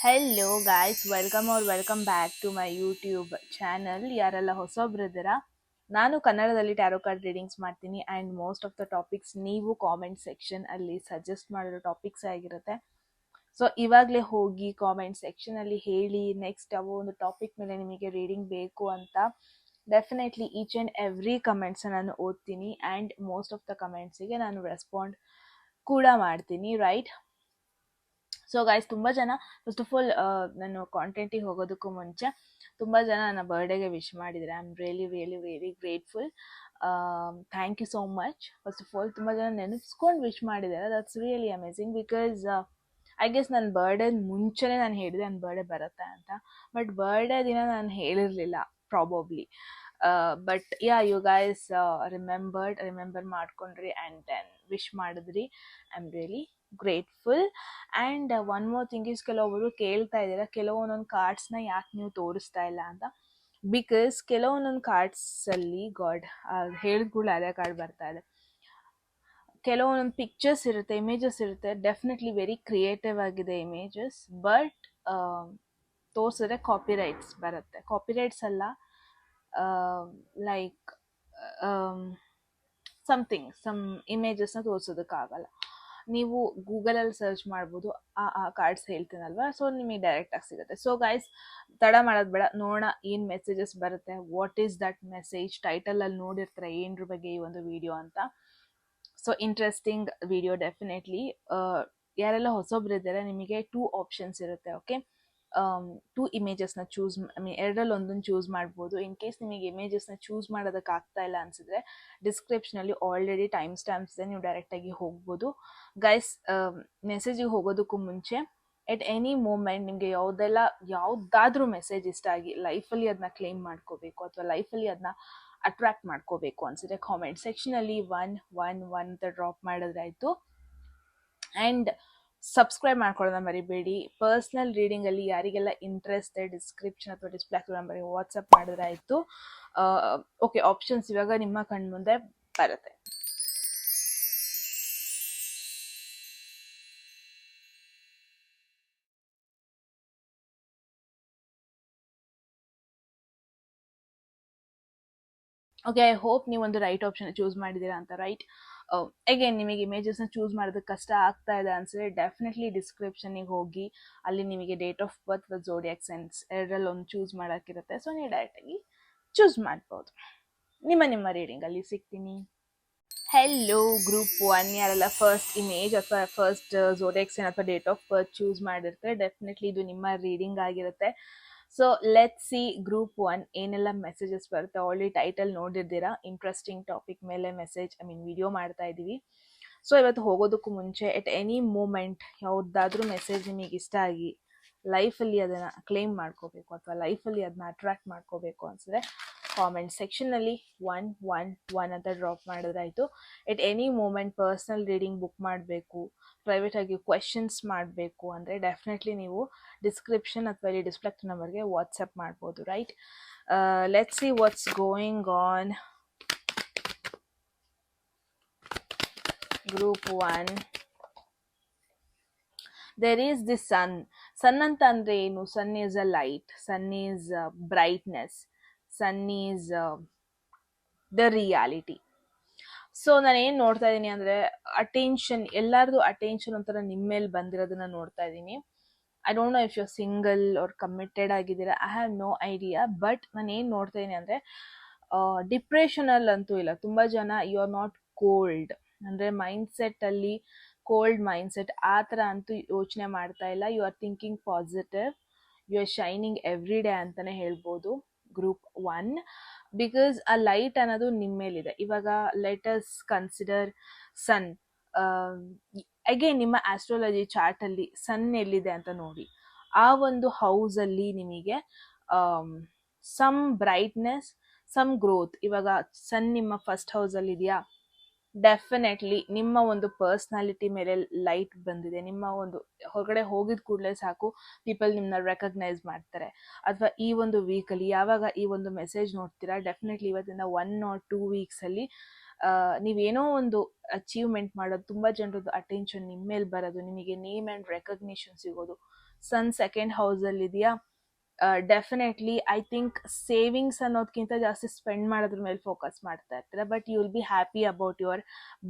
Hello guys, welcome back to my YouTube channel. ಯಾರೆಲ್ಲ ಹೊಸೊಬ್ರಿದ್ದೀರಾ, ನಾನು ಕನ್ನಡದಲ್ಲಿ ಟ್ಯಾರೋ ಕಾರ್ಡ್ ರೀಡಿಂಗ್ಸ್ ಮಾಡ್ತೀನಿ and most of the topics ನೀವು ಕಾಮೆಂಟ್ ಸೆಕ್ಷನ್ ಅಲ್ಲಿ ಸಜೆಸ್ಟ್ ಮಾಡಿರೋ ಟಾಪಿಕ್ಸ್ ಆಗಿರುತ್ತೆ. ಸೊ ಇವಾಗಲೇ ಹೋಗಿ ಕಾಮೆಂಟ್ ಸೆಕ್ಷನ್ ಅಲ್ಲಿ ಹೇಳಿ ನೆಕ್ಸ್ಟ್ ಯಾವ ಒಂದು ಟಾಪಿಕ್ ಮೇಲೆ ನಿಮಗೆ ರೀಡಿಂಗ್ ಬೇಕು ಅಂತ. Definitely each and every comments ನಾನು ಓದ್ತೀನಿ ಆ್ಯಂಡ್ ಮೋಸ್ಟ್ ಆಫ್ ದ ಕಮೆಂಟ್ಸಿಗೆ ನಾನು ರೆಸ್ಪಾಂಡ್ ಕೂಡ ಮಾಡ್ತೀನಿ, ರೈಟ್? ಸೊ ಗೈಸ್, ತುಂಬ ಜನ ಫಸ್ಟ್ ಆಫ್ ಆಲ್ ನಾನು ಕಾಂಟೆಂಟಿಗೆ ಹೋಗೋದಕ್ಕೂ ಮುಂಚೆ ತುಂಬ ಜನ ನನ್ನ ಬರ್ಡೇಗೆ ವಿಶ್ ಮಾಡಿದರೆ. I am really really very grateful. Thank you so much. First of all ತುಂಬ ಜನ ನೆನೆಸ್ಕೊಂಡು ವಿಶ್ ಮಾಡಿದ್ದಾರೆ. That's really amazing because I guess ನನ್ನ ಬರ್ಡೇ ಮುಂಚೆನೇ ನಾನು ಹೇಳಿದೆ ನನ್ನ ಬರ್ಡೇ ಬರುತ್ತೆ ಅಂತ. ಬಟ್ ಬರ್ಡೇ ದಿನ ನಾನು ಹೇಳಿರಲಿಲ್ಲ probably. But you guys remember ಮಾಡ್ಕೊಂಡ್ರಿ ಆ್ಯಂಡ್ ದೆನ್ ವಿಶ್ ಮಾಡಿದ್ರಿ. I am really grateful. And one more thing is, ಕೆಲವೊಬ್ಬರು ಕೇಳ್ತಾ ಇದ್ದೀರಾ ಕೆಲವೊಂದೊಂದು ಕಾರ್ಡ್ಸ್ನ ಯಾಕೆ ನೀವು ತೋರಿಸ್ತಾ ಇಲ್ಲ ಅಂತ. ಬಿಕಾಸ್ ಕೆಲವೊಂದೊಂದು ಕಾರ್ಡ್ಸಲ್ಲಿ ಗಾಡ್ ಹೇಳಿದ್ಗಳು ಅದೇ ಕಾರ್ಡ್ ಬರ್ತಾ ಇದೆ. ಕೆಲವೊಂದೊಂದು ಪಿಕ್ಚರ್ಸ್ ಇರುತ್ತೆ, ಇಮೇಜಸ್ ಇರುತ್ತೆ, ಡೆಫಿನೆಟ್ಲಿ ವೆರಿ ಕ್ರಿಯೇಟಿವ್ ಆಗಿದೆ ಇಮೇಜಸ್. ಬಟ್ ತೋರಿಸಿದ್ರೆ ಕಾಪಿರೈಟ್ಸ್ ಬರುತ್ತೆ. ಕಾಪಿರೈಟ್ಸ್ ಅಲ್ಲ, ಲೈಕ್ ಸಮ್ ಇಮೇಜಸ್ನ ತೋರಿಸೋದಕ್ಕಾಗಲ್ಲ. ನೀವು ಗೂಗಲಲ್ಲಿ ಸರ್ಚ್ ಮಾಡ್ಬೋದು, ಆ ಕಾರ್ಡ್ಸ್ ಹೇಳ್ತೀನಲ್ವ, ಸೊ ನಿಮಗೆ ಡೈರೆಕ್ಟಾಗಿ ಸಿಗುತ್ತೆ. ಸೊ ಗೈಸ್, ತಡ ಮಾಡೋದು ಬೇಡ, ನೋಡೋಣ ಏನು ಮೆಸೇಜಸ್ ಬರುತ್ತೆ. What is that message? ಟೈಟಲಲ್ಲಿ ನೋಡಿರ್ತಾರೆ ಏನರ ಬಗ್ಗೆ ಈ ಒಂದು ವಿಡಿಯೋ ಅಂತ. So interesting video definitely. ಯಾರೆಲ್ಲ ಹೊಸೊಬ್ರಿದ್ದಾರೆ, ನಿಮಗೆ 2 ಆಪ್ಷನ್ಸ್ ಇರುತ್ತೆ. ಓಕೆ, 2 ಇಮೇಜಸ್ನ ಚೂಸ್, ಎರಡರಲ್ಲಿ ಒಂದನ್ನು ಚೂಸ್ ಮಾಡ್ಬೋದು. ಇನ್ ಕೇಸ್ ನಿಮಗೆ ಇಮೇಜಸ್ನ ಚೂಸ್ ಮಾಡೋದಕ್ಕೆ ಆಗ್ತಾ ಇಲ್ಲ ಅನಿಸಿದ್ರೆ ಡಿಸ್ಕ್ರಿಪ್ಷನಲ್ಲಿ ಆಲ್ರೆಡಿ ಟೈಮ್ ಸ್ಟ್ಯಾಂಪ್ಸ್ ಇದೆ, ನೀವು ಡೈರೆಕ್ಟಾಗಿ ಹೋಗ್ಬೋದು. ಗೈಸ್, ಮೆಸೇಜಿಗೆ ಹೋಗೋದಕ್ಕೂ ಮುಂಚೆ ಎಟ್ ಎನಿ ಮೂಮೆಂಟ್ ನಿಮಗೆ ಯಾವುದಾದ್ರೂ ಮೆಸೇಜ್ ಇಷ್ಟ ಆಗಿ ಲೈಫಲ್ಲಿ ಅದನ್ನ ಕ್ಲೇಮ್ ಮಾಡ್ಕೋಬೇಕು ಅಥವಾ ಲೈಫಲ್ಲಿ ಅದನ್ನ ಅಟ್ರಾಕ್ಟ್ ಮಾಡ್ಕೋಬೇಕು ಅನ್ಸಿದ್ರೆ ಕಾಮೆಂಟ್ ಸೆಕ್ಷನಲ್ಲಿ 111 ಅಂತ ಡ್ರಾಪ್ ಮಾಡಿದ್ರಾಯ್ತು. ಆ್ಯಂಡ್ ಸಬ್ಸ್ಕ್ರೈಬ್ ಮಾಡ್ಕೊಳ್ಳೋದನ್ನ ಮರಿಬೇಡಿ. ಪರ್ಸ್ನಲ್ ರೀಡಿಂಗಲ್ಲಿ ಯಾರಿಗೆಲ್ಲ ಇಂಟ್ರೆಸ್ಟ್ ಇದೆ, ಡಿಸ್ಕ್ರಿಪ್ಷನ್ ಅಥವಾ ಡಿಸ್ಪ್ಲೇ ಆಗ್ತದೆ ನಂಬರ್ಗೆ ವಾಟ್ಸಪ್ ಮಾಡಿದ್ರಾಯ್ತು. ಓಕೆ, ಆಪ್ಷನ್ಸ್ ಇವಾಗ ನಿಮ್ಮ ಕಣ್ಮುಂದೆ ಬರುತ್ತೆ. ಓಕೆ, ಐ ಹೋಪ್ ನೀವೊಂದು ರೈಟ್ ಆಪ್ಷನ್ ಚೂಸ್ ಮಾಡಿದ್ದೀರಾ ಅಂತ, ರೈಟ್? ಅಗೇನ್, ನಿಮಗೆ ಇಮೇಜಸ್ನ ಚೂಸ್ ಮಾಡೋದಕ್ಕೆ ಕಷ್ಟ ಆಗ್ತಾ ಇದೆ ಅನ್ಸಿದ್ರೆ ಡೆಫಿನೆಟ್ಲಿ ಡಿಸ್ಕ್ರಿಪ್ಷನಿಗೆ ಹೋಗಿ ಅಲ್ಲಿ ನಿಮಗೆ date of birth with zodiac signs ಎರಡರಲ್ಲಿ ಒಂದು ಚೂಸ್ ಮಾಡೋಕ್ಕಿರುತ್ತೆ. ಸೊ ನೀವು ಡೈರೆಕ್ಟಾಗಿ ಚೂಸ್ ಮಾಡ್ಬೋದು. ನಿಮ್ಮ ರೀಡಿಂಗಲ್ಲಿ ಸಿಗ್ತೀನಿ. ಹೆಲೋ ಗ್ರೂಪ್ 1, ಯಾರೆಲ್ಲ ಫಸ್ಟ್ ಇಮೇಜ್ ಅಥವಾ ಫಸ್ಟ್ ಝೋಡಿಯಾಕ್ ಸೈನ್ ಅಥವಾ ಡೇಟ್ ಆಫ್ ಬರ್ತ್ ಚೂಸ್ ಮಾಡಿರ್ತಾರೆ, ಡೆಫಿನೆಟ್ಲಿ ಇದು ನಿಮ್ಮ ರೀಡಿಂಗ್ ಆಗಿರುತ್ತೆ. ಸೊ ಲೆಟ್ಸ್ ಸಿ ಗ್ರೂಪ್ 1 ಏನೆಲ್ಲ ಮೆಸೇಜಸ್ ಬರುತ್ತೆ. ಆಲ್ರೆಡಿ ಟೈಟಲ್ ನೋಡಿರ್ತೀರಾ, ಇಂಟ್ರೆಸ್ಟಿಂಗ್ ಟಾಪಿಕ್ ಮೇಲೆ ವಿಡಿಯೋ ಮಾಡ್ತಾ ಇದ್ದೀವಿ. ಸೊ ಇವತ್ತು ಹೋಗೋದಕ್ಕೂ ಮುಂಚೆ ಎಟ್ ಎನಿ ಮೂಮೆಂಟ್ ಯಾವುದಾದ್ರೂ ಮೆಸೇಜ್ ನಿಮಗೆ ಇಷ್ಟ ಆಗಿ ಲೈಫಲ್ಲಿ ಅದನ್ನು ಕ್ಲೇಮ್ ಮಾಡ್ಕೋಬೇಕು ಅಥವಾ ಲೈಫಲ್ಲಿ ಅದನ್ನ ಅಟ್ರಾಕ್ಟ್ ಮಾಡ್ಕೋಬೇಕು ಅನ್ಸಿದ್ರೆ ಕಾಮೆಂಟ್ ಸೆಕ್ಷನಲ್ಲಿ 111 ಅಂತ ಡ್ರಾಪ್ ಮಾಡಿದ್ರಾಯ್ತು. At any moment personal reading book ಮಾಡಬೇಕು, ಪ್ರೈವೇಟಾಗಿ ಕ್ವೆಶನ್ಸ್ ಮಾಡಬೇಕು ಅಂದರೆ ಡೆಫಿನೆಟ್ಲಿ ನೀವು ಡಿಸ್ಕ್ರಿಪ್ಷನ್ ಅಥವಾ ಇಲ್ಲಿ ಡಿಸ್ಪ್ಲೇ ನಂಬರ್ಗೆ ವಾಟ್ಸಪ್ ಮಾಡ್ಬೋದು, right? Let's see what's going on. Group 1, there is the sun. Sun ಅಂತ ಅಂದರೆ ಏನು? Sun is a light, sun is brightness, sun is the reality. So ನಾನು ಏನು ನೋಡ್ತಾ ಇದ್ದೀನಿ ಅಂದರೆ ಅಟೆನ್ಷನ್, ಎಲ್ಲರದು ಅಟೆನ್ಷನ್ ಒಂಥರ ನಿಮ್ಮ ಮೇಲೆ ಬಂದಿರೋದನ್ನ ನೋಡ್ತಾ ಇದ್ದೀನಿ. I don't know if you single or committed ಆಗಿದ್ದೀರಾ, I have no idea. But ನಾನು ಏನು ನೋಡ್ತಾ ಇದ್ದೀನಿ ಅಂದರೆ ಡಿಪ್ರೆಷನಲ್ಲಂತೂ ಇಲ್ಲ. ತುಂಬ ಜನ ಯು ಆರ್ ನಾಟ್ ಕೋಲ್ಡ್, ಅಂದರೆ ಮೈಂಡ್ಸೆಟ್ಟಲ್ಲಿ ಕೋಲ್ಡ್ ಮೈಂಡ್ಸೆಟ್ ಆ ಥರ ಅಂತೂ ಯೋಚನೆ ಮಾಡ್ತಾ ಇಲ್ಲ. You are thinking positive, you are shining every day ಅಂತಲೇ ಹೇಳ್ಬೋದು ಗ್ರೂಪ್ 1. ಬಿಕಾಸ್ ಆ ಲೈಟ್ ಅನ್ನೋದು ನಿಮ್ಮ ಮೇಲಿದೆ. ಇವಾಗ ಲೆಟ್ ಅಸ್ ಕನ್ಸಿಡರ್ ಸನ್. ಅಗೇನ್ ನಿಮ್ಮ ಆಸ್ಟ್ರಾಲಜಿ ಚಾರ್ಟಲ್ಲಿ ಸನ್ ಎಲ್ಲಿದೆ ಅಂತ ನೋಡಿ. ಆ ಒಂದು ಹೌಸಲ್ಲಿ ನಿಮಗೆ ಸಮ್ ಬ್ರೈಟ್ನೆಸ್, ಸಮ್ ಗ್ರೋತ್. ಇವಾಗ ಸನ್ ನಿಮ್ಮ ಫಸ್ಟ್ ಹೌಸಲ್ಲಿ ಇದೆಯಾ, ಡೆಫಿನೆಟ್ಲಿ ನಿಮ್ಮ ಒಂದು ಪರ್ಸ್ನಾಲಿಟಿ ಮೇಲೆ ಲೈಟ್ ಬಂದಿದೆ. ನಿಮ್ಮ ಒಂದು ಹೊರಗಡೆ ಹೋಗಿದ ಕೂಡಲೇ ಸಾಕು ಪೀಪಲ್ ನಿಮ್ಮನ್ನ ರೆಕಗ್ನೈಸ್ ಮಾಡ್ತಾರೆ. ಅಥವಾ ಈ ಒಂದು ವೀಕಲ್ಲಿ ಯಾವಾಗ ಈ ಒಂದು ಮೆಸೇಜ್ ನೋಡ್ತೀರಾ, ಡೆಫಿನೆಟ್ಲಿ ಇವತ್ತಿಂದ 1 or 2 ವೀಕ್ಸಲ್ಲಿ ನೀವೇನೋ ಒಂದು ಅಚೀವ್ಮೆಂಟ್ ಮಾಡೋದು, ತುಂಬ ಜನರದ್ದು ಅಟೆನ್ಷನ್ ನಿಮ್ಮ ಮೇಲೆ ಬರೋದು, ನಿಮಗೆ ನೇಮ್ ಆ್ಯಂಡ್ ರೆಕಗ್ನಿಷನ್ ಸಿಗೋದು ಸನ್ ಸೆಕೆಂಡ್ ಹೌಸಲ್ಲಿ ಇದೆಯಾ, ಡೆಫಿನೆಟ್ಲಿ ಐ ಥಿಂಕ್ ಸೇವಿಂಗ್ಸ್ ಅನ್ನೋದಕ್ಕಿಂತ ಜಾಸ್ತಿ ಸ್ಪೆಂಡ್ ಮಾಡೋದ್ರ ಮೇಲೆ ಫೋಕಸ್ ಮಾಡ್ತಾ ಇರ್ತೀರ. But you will be happy about your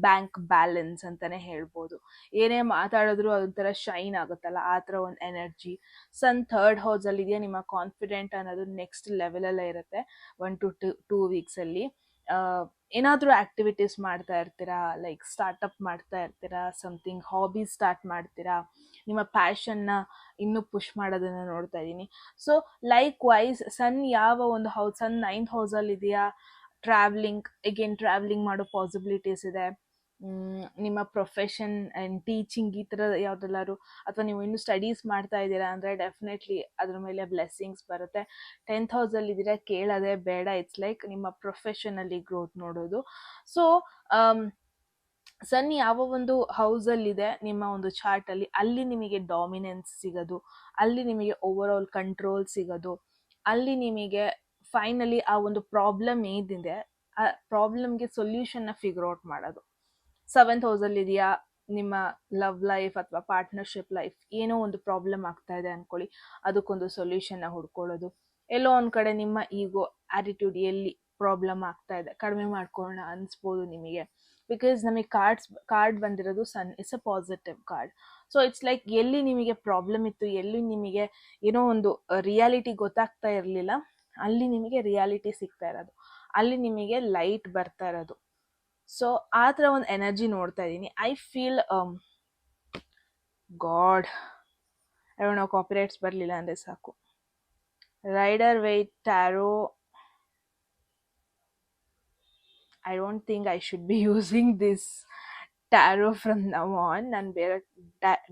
bank balance ಅಂತಲೇ ಹೇಳ್ಬೋದು. ಏನೇ ಮಾತಾಡಿದ್ರು ಅದೊಂಥರ ಶೈನ್ ಆಗುತ್ತಲ್ಲ, ಆ ಥರ ಒಂದು ಎನರ್ಜಿ. ಸನ್ ಥರ್ಡ್ ಹೌಸಲ್ಲಿ ಇದೆಯಾ, ನಿಮ್ಮ ಕಾನ್ಫಿಡೆಂಟ್ ಅನ್ನೋದು ನೆಕ್ಸ್ಟ್ ಲೆವೆಲಲ್ಲೇ ಇರುತ್ತೆ 1 to 2 ವೀಕ್ಸಲ್ಲಿ. ಏನಾದರೂ ಆ್ಯಕ್ಟಿವಿಟೀಸ್ ಮಾಡ್ತಾ ಇರ್ತೀರಾ, ಲೈಕ್ ಸ್ಟಾರ್ಟಪ್ ಮಾಡ್ತಾ ಇರ್ತೀರಾ, ಸಮಥಿಂಗ್ ಹಾಬಿ ಸ್ಟಾರ್ಟ್ ಮಾಡ್ತೀರಾ, ನಿಮ್ಮ ಪ್ಯಾಷನ್ನ ಇನ್ನೂ ಪುಷ್ ಮಾಡೋದನ್ನು ನೋಡ್ತಾ ಇದ್ದೀನಿ. ಸೊ ಲೈಕ್ ವೈಸ್ ಸನ್ ಯಾವ ಒಂದು ಹೌಸ್, ಸನ್ 9th ಹೌಸಲ್ಲಿ ಇದೆಯಾ, ಟ್ರಾವೆಲಿಂಗ್ ಮಾಡೋ ಪಾಸಿಬಿಲಿಟೀಸ್ ಇದೆ. ನಿಮ್ಮ ಪ್ರೊಫೆಷನ್ ಆ್ಯಂಡ್ ಟೀಚಿಂಗ್ ಈ ಥರ ಯಾವುದೆಲ್ಲರೂ, ಅಥವಾ ನೀವು ಇನ್ನೂ ಸ್ಟಡೀಸ್ ಮಾಡ್ತಾ ಇದ್ದೀರಾ ಅಂದರೆ ಡೆಫಿನೆಟ್ಲಿ ಅದ್ರ ಮೇಲೆ ಬ್ಲೆಸ್ಸಿಂಗ್ಸ್ ಬರುತ್ತೆ. 10th ಹೌಸಲ್ಲಿ ಇದ್ದೀರಾ, ಕೇಳೋದೇ ಬೇಡ. ಇಟ್ಸ್ ಲೈಕ್ ನಿಮ್ಮ ಪ್ರೊಫೆಷನಲ್ಲಿ ಗ್ರೋತ್ ನೋಡೋದು. ಸೊ ಸನ್ ಯಾವ ಒಂದು ಹೌಸಲ್ಲಿದೆ ನಿಮ್ಮ ಒಂದು ಚಾರ್ಟಲ್ಲಿ, ಅಲ್ಲಿ ನಿಮಗೆ ಡಾಮಿನೆನ್ಸ್ ಸಿಗೋದು, ಅಲ್ಲಿ ನಿಮಗೆ ಓವರ್ ಆಲ್ ಕಂಟ್ರೋಲ್ ಸಿಗೋದು, ಅಲ್ಲಿ ನಿಮಗೆ ಫೈನಲಿ ಆ ಒಂದು ಪ್ರಾಬ್ಲಮ್ ಏನಿದೆ ಆ ಪ್ರಾಬ್ಲಮ್ಗೆ ಸೊಲ್ಯೂಷನ್ನ ಫಿಗರ್ ಔಟ್ ಮಾಡೋದು. 7th ಹೌಸಲ್ಲಿ ಇದೆಯಾ, ನಿಮ್ಮ ಲವ್ ಲೈಫ್ ಅಥವಾ ಪಾರ್ಟ್ನರ್ಶಿಪ್ ಲೈಫ್ ಏನೋ ಒಂದು ಪ್ರಾಬ್ಲಮ್ ಆಗ್ತಾ ಇದೆ ಅಂದ್ಕೊಳ್ಳಿ, ಅದಕ್ಕೊಂದು ಸೊಲ್ಯೂಷನ್ನ ಹುಡ್ಕೊಳ್ಳೋದು. ಎಲ್ಲೋ ಒಂದು ಕಡೆ ನಿಮ್ಮ ಈಗೋ ಆ್ಯಟಿಟ್ಯೂಡ್ ಎಲ್ಲಿ ಪ್ರಾಬ್ಲಮ್ ಆಗ್ತಾ ಇದೆ ಕಡಿಮೆ ಮಾಡ್ಕೊಳ್ಳೋಣ ಅನಿಸ್ಬೋದು ನಿಮಗೆ. ಬಿಕಾಸ್ ನಮಗೆ ಕಾರ್ಡ್ ಬಂದಿರೋದು sun, it's a positive card. So it's like ಎಲ್ಲಿ ನಿಮಗೆ ಪ್ರಾಬ್ಲಮ್ ಇತ್ತು, ಎಲ್ಲಿ ನಿಮಗೆ ಏನೋ ಒಂದು ರಿಯಾಲಿಟಿ ಗೊತ್ತಾಗ್ತಾ ಇರಲಿಲ್ಲ, ಅಲ್ಲಿ ನಿಮಗೆ ರಿಯಾಲಿಟಿ ಸಿಗ್ತಾ ಇರೋದು, ಅಲ್ಲಿ ನಿಮಗೆ ಲೈಟ್ ಬರ್ತಾ ಇರೋದು. ಸೊ ಆ ಥರ ಒಂದು ಎನರ್ಜಿ ನೋಡ್ತಾ ಇದ್ದೀನಿ. ಐ ಫೀಲ್ ಗಾಡ್ ನಾವು ಕಾಪಿರೈಟ್ಸ್ ಬರಲಿಲ್ಲ ಅಂದರೆ ಸಾಕು. Rider Waite tarot, I don't think I should be using this tarot from now on. ನಾನು ಬೇರೆ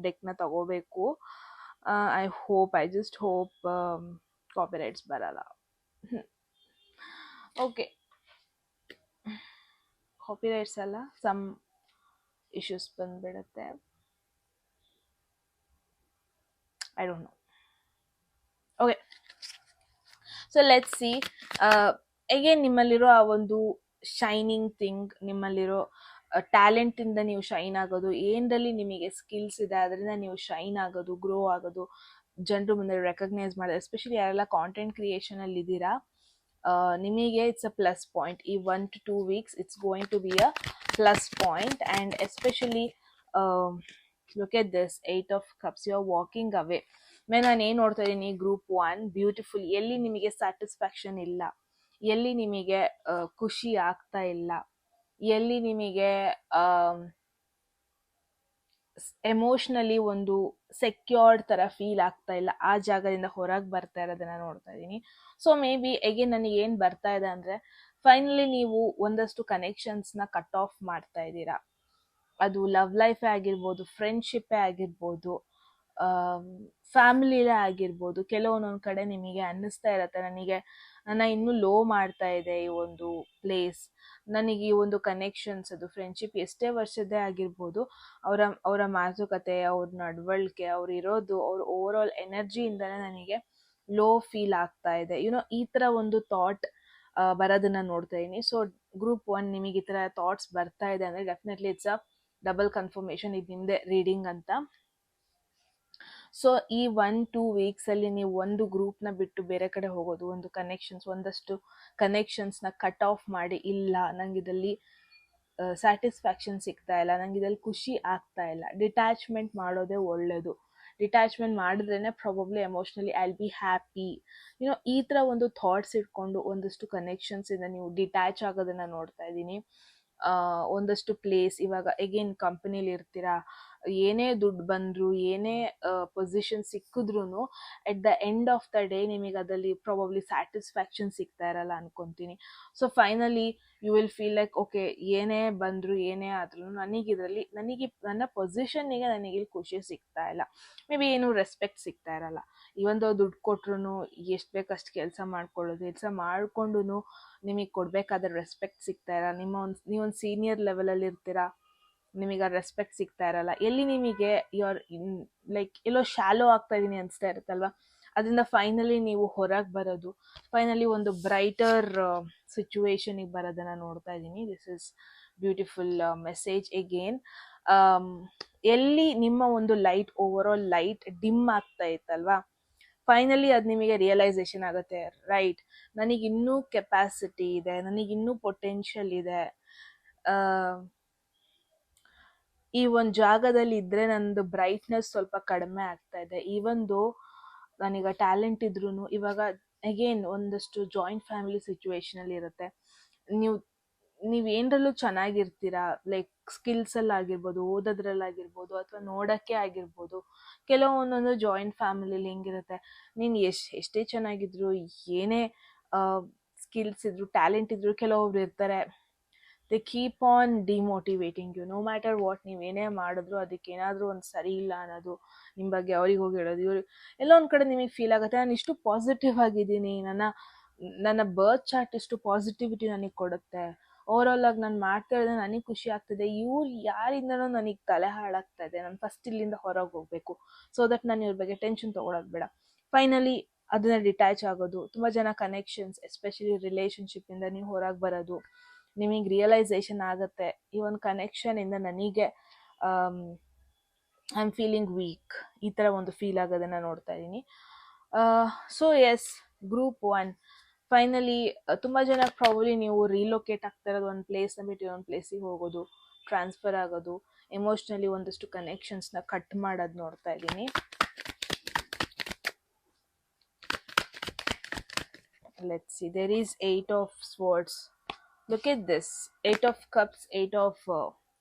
ಡೆಕ್ನ ತಗೋಬೇಕು. I just hope ಕಾಪಿರೈಟ್ಸ್ ಬರಲ್ಲ. ಓಕೆ, ಕಾಪಿರೈಟ್ಸ್ ಅಲ್ಲ, ಸಮ್ ಇಶ್ಯೂಸ್ ಬಂದ್ಬಿಡುತ್ತೆ. I don't know. Okay, so let's see. Again ನಿಮ್ಮಲ್ಲಿರೋ ಆ ಒಂದು shining thing, ನಿಮ್ಮಲ್ಲಿರೋ ಟ್ಯಾಲೆಂಟಿಂದ ನೀವು ಶೈನ್ ಆಗೋದು, ಏನರಲ್ಲಿ ನಿಮಗೆ ಸ್ಕಿಲ್ಸ್ ಇದೆ ಅದರಿಂದ ನೀವು ಶೈನ್ ಆಗೋದು, ಗ್ರೋ ಆಗೋದು, ಜನರು ಮುಂದೆ ರೆಕಗ್ನೈಸ್ ಮಾಡೋದು. ಎಸ್ಪೆಷಲಿ ಯಾರೆಲ್ಲ ಕಾಂಟೆಂಟ್ ಕ್ರಿಯೇಷನಲ್ಲಿ ಇದ್ದೀರಾ, ನಿಮಗೆ ಇಟ್ಸ್ ಅ ಪ್ಲಸ್ ಪಾಯಿಂಟ್. ಈ 1 to 2 weeks it's going to be a plus point. And especially look at this 8 of Cups, you are walking away. ನಾನು ಏನು ನೋಡ್ತಾ ಇದ್ದೀನಿ, Group 1 ಬ್ಯೂಟಿಫುಲ್. ಎಲ್ಲಿ ನಿಮಗೆ ಸ್ಯಾಟಿಸ್ಫ್ಯಾಕ್ಷನ್ ಇಲ್ಲ, ಎಲ್ಲಿ ನಿಮಗೆ ಖುಷಿ ಆಗ್ತಾ ಇಲ್ಲ, ಎಲ್ಲಿ ನಿಮಗೆ ಎಮೋಷ್ನಲಿ ಒಂದು ಸೆಕ್ಯೂರ್ಡ್ ಥರ ಫೀಲ್ ಆಗ್ತಾ ಇಲ್ಲ, ಆ ಜಾಗದಿಂದ ಹೊರಗೆ ಬರ್ತಾ ಇರೋದನ್ನ ನೋಡ್ತಾ ಇದ್ದೀನಿ. ಸೊ ಮೇ ಬಿ ಅಗೇನ್ ನನಗೆ ಏನು ಬರ್ತಾ ಇದೆ ಅಂದರೆ, ಫೈನಲಿ ನೀವು ಒಂದಷ್ಟು ಕನೆಕ್ಷನ್ಸ್ನ ಕಟ್ ಆಫ್ ಮಾಡ್ತಾ ಇದ್ದೀರಾ. ಅದು ಲವ್ ಲೈಫೇ ಆಗಿರ್ಬೋದು, ಫ್ರೆಂಡ್ಶಿಪ್ಪೇ ಆಗಿರ್ಬೋದು, ಫ್ಯಾಮಿಲಿಲೇ ಆಗಿರ್ಬೋದು. ಕೆಲವೊಂದೊಂದು ಕಡೆ ನಿಮಗೆ ಅನ್ನಿಸ್ತಾ ಇರತ್ತೆ, ನನ್ನ ಇನ್ನೂ ಲೋ ಮಾಡ್ತಾ ಇದೆ ಈ ಒಂದು ಪ್ಲೇಸ್, ನನಗೆ ಈ ಒಂದು ಕನೆಕ್ಷನ್ಸ್, ಅದು ಫ್ರೆಂಡ್ಶಿಪ್ ಎಷ್ಟೇ ವರ್ಷದ್ದೇ ಆಗಿರ್ಬೋದು, ಅವರ ಮಾತುಕತೆ, ಅವ್ರ ನಡವಳಿಕೆ, ಅವ್ರು ಇರೋದು, ಅವ್ರ ಓವರ್ ಆಲ್ ಎನರ್ಜಿಯಿಂದನೇ ನನಗೆ ಲೋ ಫೀಲ್ ಆಗ್ತಾ ಇದೆ, ಈ ಥರ ಒಂದು ಥಾಟ್ ಬರೋದನ್ನ ನೋಡ್ತಾ ಇದ್ದೀನಿ. ಸೊ Group 1 ನಿಮಗೆ ಈ ಥರ ಥಾಟ್ಸ್ ಬರ್ತಾ ಇದೆ ಅಂದರೆ definitely it's a double confirmation, ಇದು ನಿಮ್ಮದೇ ರೀಡಿಂಗ್ ಅಂತ. ಸೊ ಈ 1-2 ವೀಕ್ಸಲ್ಲಿ ನೀವು ಒಂದು ಗ್ರೂಪ್ನ ಬಿಟ್ಟು ಬೇರೆ ಕಡೆ ಹೋಗೋದು, ಒಂದಷ್ಟು ಕನೆಕ್ಷನ್ಸ್ನ ಕಟ್ ಆಫ್ ಮಾಡಿ, ಇಲ್ಲ ನಂಗೆ ಇದರಲ್ಲಿ ಸ್ಯಾಟಿಸ್ಫ್ಯಾಕ್ಷನ್ ಸಿಗ್ತಾ ಇಲ್ಲ, ನಂಗೆ ಇದರಲ್ಲಿ ಖುಷಿ ಆಗ್ತಾ ಇಲ್ಲ, ಡಿಟ್ಯಾಚ್ಮೆಂಟ್ ಮಾಡೋದೇ ಒಳ್ಳೆಯದು. ಡಿಟ್ಯಾಚ್ಮೆಂಟ್ ಮಾಡಿದ್ರೇ probably emotionally I will be happy. ಈ ಥರ ಒಂದು ಥಾಟ್ಸ್ ಇಟ್ಕೊಂಡು ಒಂದಷ್ಟು ಕನೆಕ್ಷನ್ಸಿಂದ ನೀವು ಡಿಟ್ಯಾಚ್ ಆಗೋದನ್ನು ನೋಡ್ತಾ ಇದ್ದೀನಿ. ಒಂದಷ್ಟು ಪ್ಲೇಸ್, ಇವಾಗ ಎಗೇನ್ ಕಂಪನಿಲಿ ಇರ್ತೀರಾ, ಏನೇ ದುಡ್ಡು ಬಂದರೂ, ಏನೇ ಪೊಸಿಷನ್ ಸಿಕ್ಕಿದ್ರೂ at the end of the day ನಿಮಗೆ ಅದರಲ್ಲಿ ಪ್ರಾಬಬ್ಲಿ ಸ್ಯಾಟಿಸ್ಫ್ಯಾಕ್ಷನ್ ಸಿಗ್ತಾ ಇರಲ್ಲ ಅನ್ಕೊತೀನಿ. So finally you will feel like okay, ಏನೇ ಬಂದರೂ ಏನೇ ಆದ್ರೂ ನನಗೆ ನನ್ನ ಪೊಸಿಷನ್ನಿಗೆ ನನಗೆ ಖುಷಿ ಸಿಗ್ತಾ ಇಲ್ಲ, ಮೇ ಬಿ ಏನೂ ರೆಸ್ಪೆಕ್ಟ್ ಸಿಗ್ತಾ ಇರಲ್ಲ. ಇವೊಂದು ದುಡ್ಡು ಕೊಟ್ರು ಎಷ್ಟು ಬೇಕಷ್ಟು ಕೆಲಸ ಮಾಡಿಕೊಂಡು ನಿಮಗೆ ಕೊಡಬೇಕಾದ ರೆಸ್ಪೆಕ್ಟ್ ಸಿಗ್ತಾ ಇರಲ್ಲ. ನೀವೊಂದು ಸೀನಿಯರ್ ಲೆವೆಲಲ್ಲಿ ಇರ್ತೀರಾ, ನಿಮಗೆ ಆ ರೆಸ್ಪೆಕ್ಟ್ ಸಿಗ್ತಾ ಇರಲ್ಲ. ಎಲ್ಲಿ ನಿಮಗೆ ಲೈಕ್ ಎಲ್ಲೋ ಶಾಲೋ ಆಗ್ತಾ ಇದೀನಿ ಅನಿಸ್ತಾ ಇರುತ್ತಲ್ವ, ಅದರಿಂದ ಫೈನಲಿ ನೀವು ಹೊರಗೆ ಬರೋದು, ಫೈನಲಿ ಒಂದು ಬ್ರೈಟರ್ ಸಿಚುವೇಶನಿಗೆ ಬರೋದನ್ನು ನೋಡ್ತಾ ಇದ್ದೀನಿ. This is beautiful message again. ಎಲ್ಲಿ ನಿಮ್ಮ ಒಂದು light over all light dim ಆಗ್ತಾ ಇತ್ತಲ್ವಾ, ಫೈನಲಿ ಅದು ನಿಮಗೆ ರಿಯಲೈಸೇಷನ್ ಆಗುತ್ತೆ, ರೈಟ್, ನನಗಿನ್ನೂ ಕೆಪಾಸಿಟಿ ಇದೆ, ನನಗಿನ್ನೂ ಪೊಟೆನ್ಷಿಯಲ್ ಇದೆ, ಈ ಒಂದು ಜಾಗದಲ್ಲಿ ಇದ್ರೆ ನಂದು ಬ್ರೈಟ್ನೆಸ್ ಸ್ವಲ್ಪ ಕಡಿಮೆ ಆಗ್ತಾ ಇದೆ. ಈವನ್ ದೋ ನನಗ ಟ್ಯಾಲೆಂಟ್ ಇದ್ರೂ ಇವಾಗ ಅಗೇನ್ ಒಂದಷ್ಟು ಜಾಯಿಂಟ್ ಫ್ಯಾಮಿಲಿ ಸಿಚುವೇಶನ್ ಅಲ್ಲಿ ಇರುತ್ತೆ. ನೀವೇನರಲ್ಲೂ ಚೆನ್ನಾಗಿರ್ತೀರಾ, ಲೈಕ್ ಸ್ಕಿಲ್ಸಲ್ಲಿ ಆಗಿರ್ಬೋದು, ಓದೋದ್ರಲ್ಲಾಗಿರ್ಬೋದು, ಅಥವಾ ನೋಡೋಕ್ಕೆ ಆಗಿರ್ಬೋದು. ಕೆಲವೊಂದೊಂದು ಜಾಯಿಂಟ್ ಫ್ಯಾಮಿಲಿಲಿ ಹೆಂಗಿರುತ್ತೆ, ನೀನು ಎಷ್ಟೇ ಚೆನ್ನಾಗಿದ್ರು, ಏನೇ ಸ್ಕಿಲ್ಸ್ ಇದ್ರು, ಟ್ಯಾಲೆಂಟ್ ಇದ್ರು, ಕೆಲವೊಬ್ರು ಇರ್ತಾರೆ, they keep on demotivating you. No matter what ನೀವೇನೇ ಮಾಡಿದ್ರು ಅದಕ್ಕೆ ಏನಾದರೂ ಒಂದು ಸರಿ ಇಲ್ಲ ಅನ್ನೋದು ನಿಮ್ಮ ಬಗ್ಗೆ ಅವ್ರಿಗೆ ಹೋಗಿ ಹೇಳೋದು. ಎಲ್ಲೋ ಒಂದು ಕಡೆ ನಿಮಗೆ ಫೀಲ್ ಆಗುತ್ತೆ, ನಾನು ಇಷ್ಟು ಪಾಸಿಟಿವ್ ಆಗಿದ್ದೀನಿ, ನನ್ನ ಬರ್ತ್ ಚಾರ್ಟ್ ಇಷ್ಟು ಪಾಸಿಟಿವಿಟಿ ನನಗೆ ಕೊಡುತ್ತೆ, ಓವರಾಲ್ ಆಗಿ ನಾನು ಮಾಡ್ತಾ ಇರೋದು ನನಗೆ ಖುಷಿ ಆಗ್ತಿದೆ, ಇವ್ರು ಯಾರಿಂದನೂ ನನಗೆ ತಲೆ ಹಾಳಾಗ್ತಾ ಇದೆ, ನಾನು ಫಸ್ಟ್ ಇಲ್ಲಿಂದ ಹೊರಗೆ ಹೋಗಬೇಕು, ಸೊ ದಟ್ ನಾನು ಇವ್ರ ಬಗ್ಗೆ ಟೆನ್ಷನ್ ತೊಗೊಳೋದು ಬೇಡ. ಫೈನಲಿ ಅದನ್ನ ಡಿಟ್ಯಾಚ್ ಆಗೋದು. ತುಂಬ ಜನ ಕನೆಕ್ಷನ್ಸ್, ಎಸ್ಪೆಷಲಿ ರಿಲೇಷನ್ಶಿಪ್ಪಿಂದ ನೀವು ಹೊರಗೆ ಬರೋದು, ನಿಮಗೆ ರಿಯಲೈಸೇಷನ್ ಆಗುತ್ತೆ, ಈ ಒಂದು ಕನೆಕ್ಷನಿಂದ ನನಗೆ ಐ ಆಮ್ ಫೀಲಿಂಗ್ ವೀಕ್, ಈ ಥರ ಒಂದು ಫೀಲ್ ಆಗೋದನ್ನು ನೋಡ್ತಾ ಇದ್ದೀನಿ. ಸೊ ಎಸ್, ಗ್ರೂಪ್ 1 ಫೈನಲಿ ತುಂಬ ಜನ ಪ್ರಾಬಲಿ ನೀವು ರಿಲೊಕೇಟ್ ಆಗ್ತಾ ಇರೋದು, ಒಂದು ಪ್ಲೇಸ್ನ ಬಿಟ್ಟು ಇನ್ನೊಂದು ಪ್ಲೇಸಿಗೆ ಹೋಗೋದು, ಟ್ರಾನ್ಸ್ಫರ್ ಆಗೋದು, ಎಮೋಷ್ನಲಿ ಒಂದಷ್ಟು ಕನೆಕ್ಷನ್ಸ್ನ ಕಟ್ ಮಾಡೋದು ನೋಡ್ತಾ ಇದ್ದೀನಿ. Let's see, there is 8 of swords. Look at this, 8 of cups, 8 of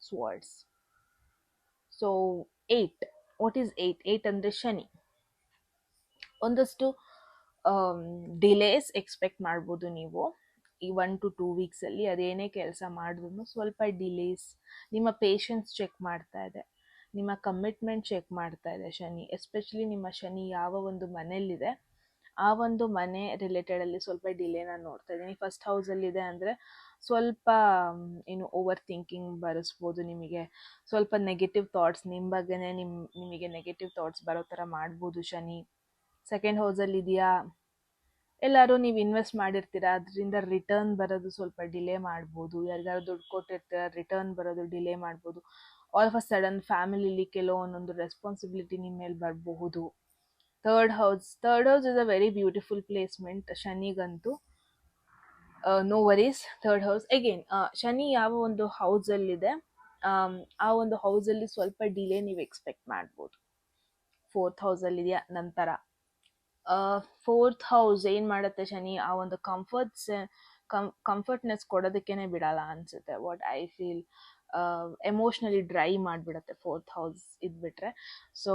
swords. So 8, what is 8? 8 ಅಂದ್ರೆ ಶನಿ. ಒಂದಷ್ಟು ಡಿಲೇಸ್ ಎಕ್ಸ್ಪೆಕ್ಟ್ ಮಾಡ್ಬೋದು ನೀವು ಈ 1 to 2 ವೀಕ್ಸಲ್ಲಿ. ಅದೇನೇ ಕೆಲಸ ಮಾಡಿದ್ರು ಸ್ವಲ್ಪ ಡಿಲೇಸ್. ನಿಮ್ಮ ಪೇಷನ್ಸ್ ಚೆಕ್ ಮಾಡ್ತಾ ಇದೆ, ನಿಮ್ಮ ಕಮಿಟ್ಮೆಂಟ್ ಚೆಕ್ ಮಾಡ್ತಾ ಇದೆ ಶನಿ. ಎಸ್ಪೆಷಲಿ ನಿಮ್ಮ ಶನಿ ಯಾವ ಒಂದು ಮನೆಯಲ್ಲಿದೆ ಆ ಒಂದು ಮನೆ ರಿಲೇಟೆಡಲ್ಲಿ ಸ್ವಲ್ಪ ಡಿಲೇನ ನೋಡ್ತಾ ಇದ್ದೀನಿ. ಫಸ್ಟ್ ಹೌಸಲ್ಲಿದೆ ಅಂದರೆ ಸ್ವಲ್ಪ ಏನು ಓವರ್ ಥಿಂಕಿಂಗ್ ಬರೆಸ್ಬೋದು ನಿಮಗೆ, ಸ್ವಲ್ಪ ನೆಗೆಟಿವ್ ಥಾಟ್ಸ್ ನಿಮ್ಮ ಬಗ್ಗೆನೇ ನಿಮಗೆ ನೆಗೆಟಿವ್ ಥಾಟ್ಸ್ ಬರೋ ಥರ ಮಾಡ್ಬೋದು ಶನಿ. ಸೆಕೆಂಡ್ ಹೌಸಲ್ಲಿ ಇದೆಯಾ, ಎಲ್ಲರೂ ನೀವು ಇನ್ವೆಸ್ಟ್ ಮಾಡಿರ್ತೀರ, ಅದರಿಂದ ರಿಟರ್ನ್ ಬರೋದು ಸ್ವಲ್ಪ ಡಿಲೇ ಮಾಡ್ಬೋದು. ಯಾರಿಗಾರು ದುಡ್ಡು ಕೊಟ್ಟಿರ್ತೀರ, ರಿಟರ್ನ್ ಬರೋದು ಡಿಲೇ ಮಾಡ್ಬೋದು. ಆಲ್ ಆಫ್ ಅ ಸಡನ್ ಫ್ಯಾಮಿಲಿಲಿ ಕೆಲವೊಂದೊಂದು ರೆಸ್ಪಾನ್ಸಿಬಿಲಿಟಿ ನಿಮ್ಮ ಮೇಲೆ ಬರಬಹುದು. Third house is a very beautiful placement ಶನಿಗಂತೂ. No worries. Third house again, Shani ಯಾವ ಒಂದು ಹೌಸಲ್ಲಿದೆ ಆ ಒಂದು ಹೌಸಲ್ಲಿ ಸ್ವಲ್ಪ ಡಿಲೇ ನೀವು ಎಕ್ಸ್ಪೆಕ್ಟ್ ಮಾಡ್ಬೋದು. ಫೋರ್ತ್ ಹೌಸಲ್ಲಿದೆಯಾ ನಂತರ. ಫೋರ್ತ್ ಹೌಸ್ ಏನು ಮಾಡುತ್ತೆ ಶನಿ, ಆ ಒಂದು ಕಂಫರ್ಟ್ನೆಸ್ ಕೊಡೋದಕ್ಕೇನೆ ಬಿಡಲ್ಲ ಅನಿಸುತ್ತೆ, what I feel. Emotionally dry ಮಾಡಿಬಿಡುತ್ತೆ ಫೋರ್ತ್ ಹೌಸ್ ಇದ್ಬಿಟ್ರೆ. ಸೊ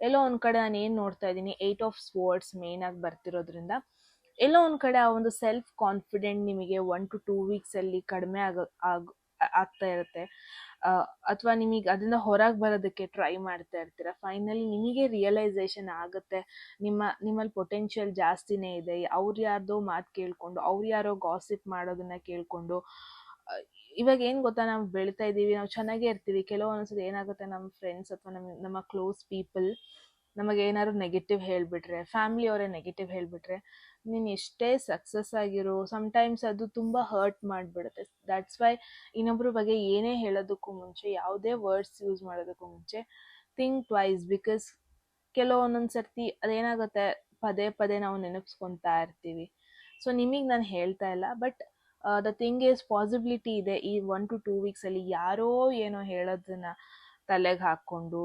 ಎಲ್ಲೋ ಒಂದು ಕಡೆ ನಾನು ಏನು ನೋಡ್ತಾ ಇದ್ದೀನಿ, 8 of swords ಮೇಯ್ನಾಗಿ ಬರ್ತಿರೋದ್ರಿಂದ ಎಲ್ಲೋ ಒಂದು ಕಡೆ ಆ ಒಂದು ಸೆಲ್ಫ್ ಕಾನ್ಫಿಡೆಂಟ್ ನಿಮಗೆ 1 to 2 ವೀಕ್ಸಲ್ಲಿ ಕಡಿಮೆ ಆಗ್ತಾ ಇರುತ್ತೆ. ಅಥವಾ ನಿಮಗೆ ಅದನ್ನ ಹೊರಗೆ ಬರೋದಕ್ಕೆ ಟ್ರೈ ಮಾಡ್ತಾ ಇರ್ತೀರ. ಫೈನಲಿ ನಿಮಗೆ ರಿಯಲೈಸೇಷನ್ ಆಗುತ್ತೆ ನಿಮ್ಮಲ್ಲಿ ಪೊಟೆನ್ಷಿಯಲ್ ಜಾಸ್ತಿನೇ ಇದೆ. ಅವ್ರು ಯಾರ್ದೋ ಮಾತು ಕೇಳಿಕೊಂಡು, ಅವ್ರು ಯಾರೋ ಗಾಸಿಪ್ ಮಾಡೋದನ್ನ ಕೇಳಿಕೊಂಡು, ಇವಾಗ ಏನು ಗೊತ್ತಾ, ನಾವು ಬೆಳೀತಾ ಇದ್ದೀವಿ, ನಾವು ಚೆನ್ನಾಗೇ ಇರ್ತೀವಿ, ಕೆಲವೊಂದ್ಸತಿ ಏನಾಗುತ್ತೆ, ನಮ್ಮ ಫ್ರೆಂಡ್ಸ್ ಅಥವಾ ನಮ್ಮ ಕ್ಲೋಸ್ ಪೀಪಲ್ ನಮಗೆ ಏನಾದ್ರು ನೆಗೆಟಿವ್ ಹೇಳಿಬಿಟ್ರೆ, ಫ್ಯಾಮಿಲಿ ಅವರೇ ನೆಗೆಟಿವ್ ಹೇಳಿಬಿಟ್ರೆ, ನೀನು ಎಷ್ಟೇ ಸಕ್ಸಸ್ ಆಗಿರೋ ಸಮ್ಟೈಮ್ಸ್ ಅದು ತುಂಬ ಹರ್ಟ್ ಮಾಡಿಬಿಡುತ್ತೆ. ದ್ಯಾಟ್ಸ್ ವೈ ಇನ್ನೊಬ್ಬರ ಬಗ್ಗೆ ಏನೇ ಹೇಳೋದಕ್ಕೂ ಮುಂಚೆ, ಯಾವುದೇ ವರ್ಡ್ಸ್ ಯೂಸ್ ಮಾಡೋದಕ್ಕೂ ಮುಂಚೆ ಥಿಂಕ್ ಟ್ವೈಸ್. ಬಿಕಾಸ್ ಕೆಲವೊಂದೊಂದು ಸರ್ತಿ ಅದೇನಾಗುತ್ತೆ, ಪದೇ ಪದೇ ನಾವು ನೆನಪಿಸ್ಕೊತಾ ಇರ್ತೀವಿ. ಸೊ ನಿಮಗೆ ನಾನು ಹೇಳ್ತಾ ಇಲ್ಲ, but the thing is possibility ಇದೆ ಈ 1 to 2 ವೀಕ್ಸಲ್ಲಿ ಯಾರೋ ಏನೋ ಹೇಳೋದನ್ನ ತಲೆಗೆ ಹಾಕ್ಕೊಂಡು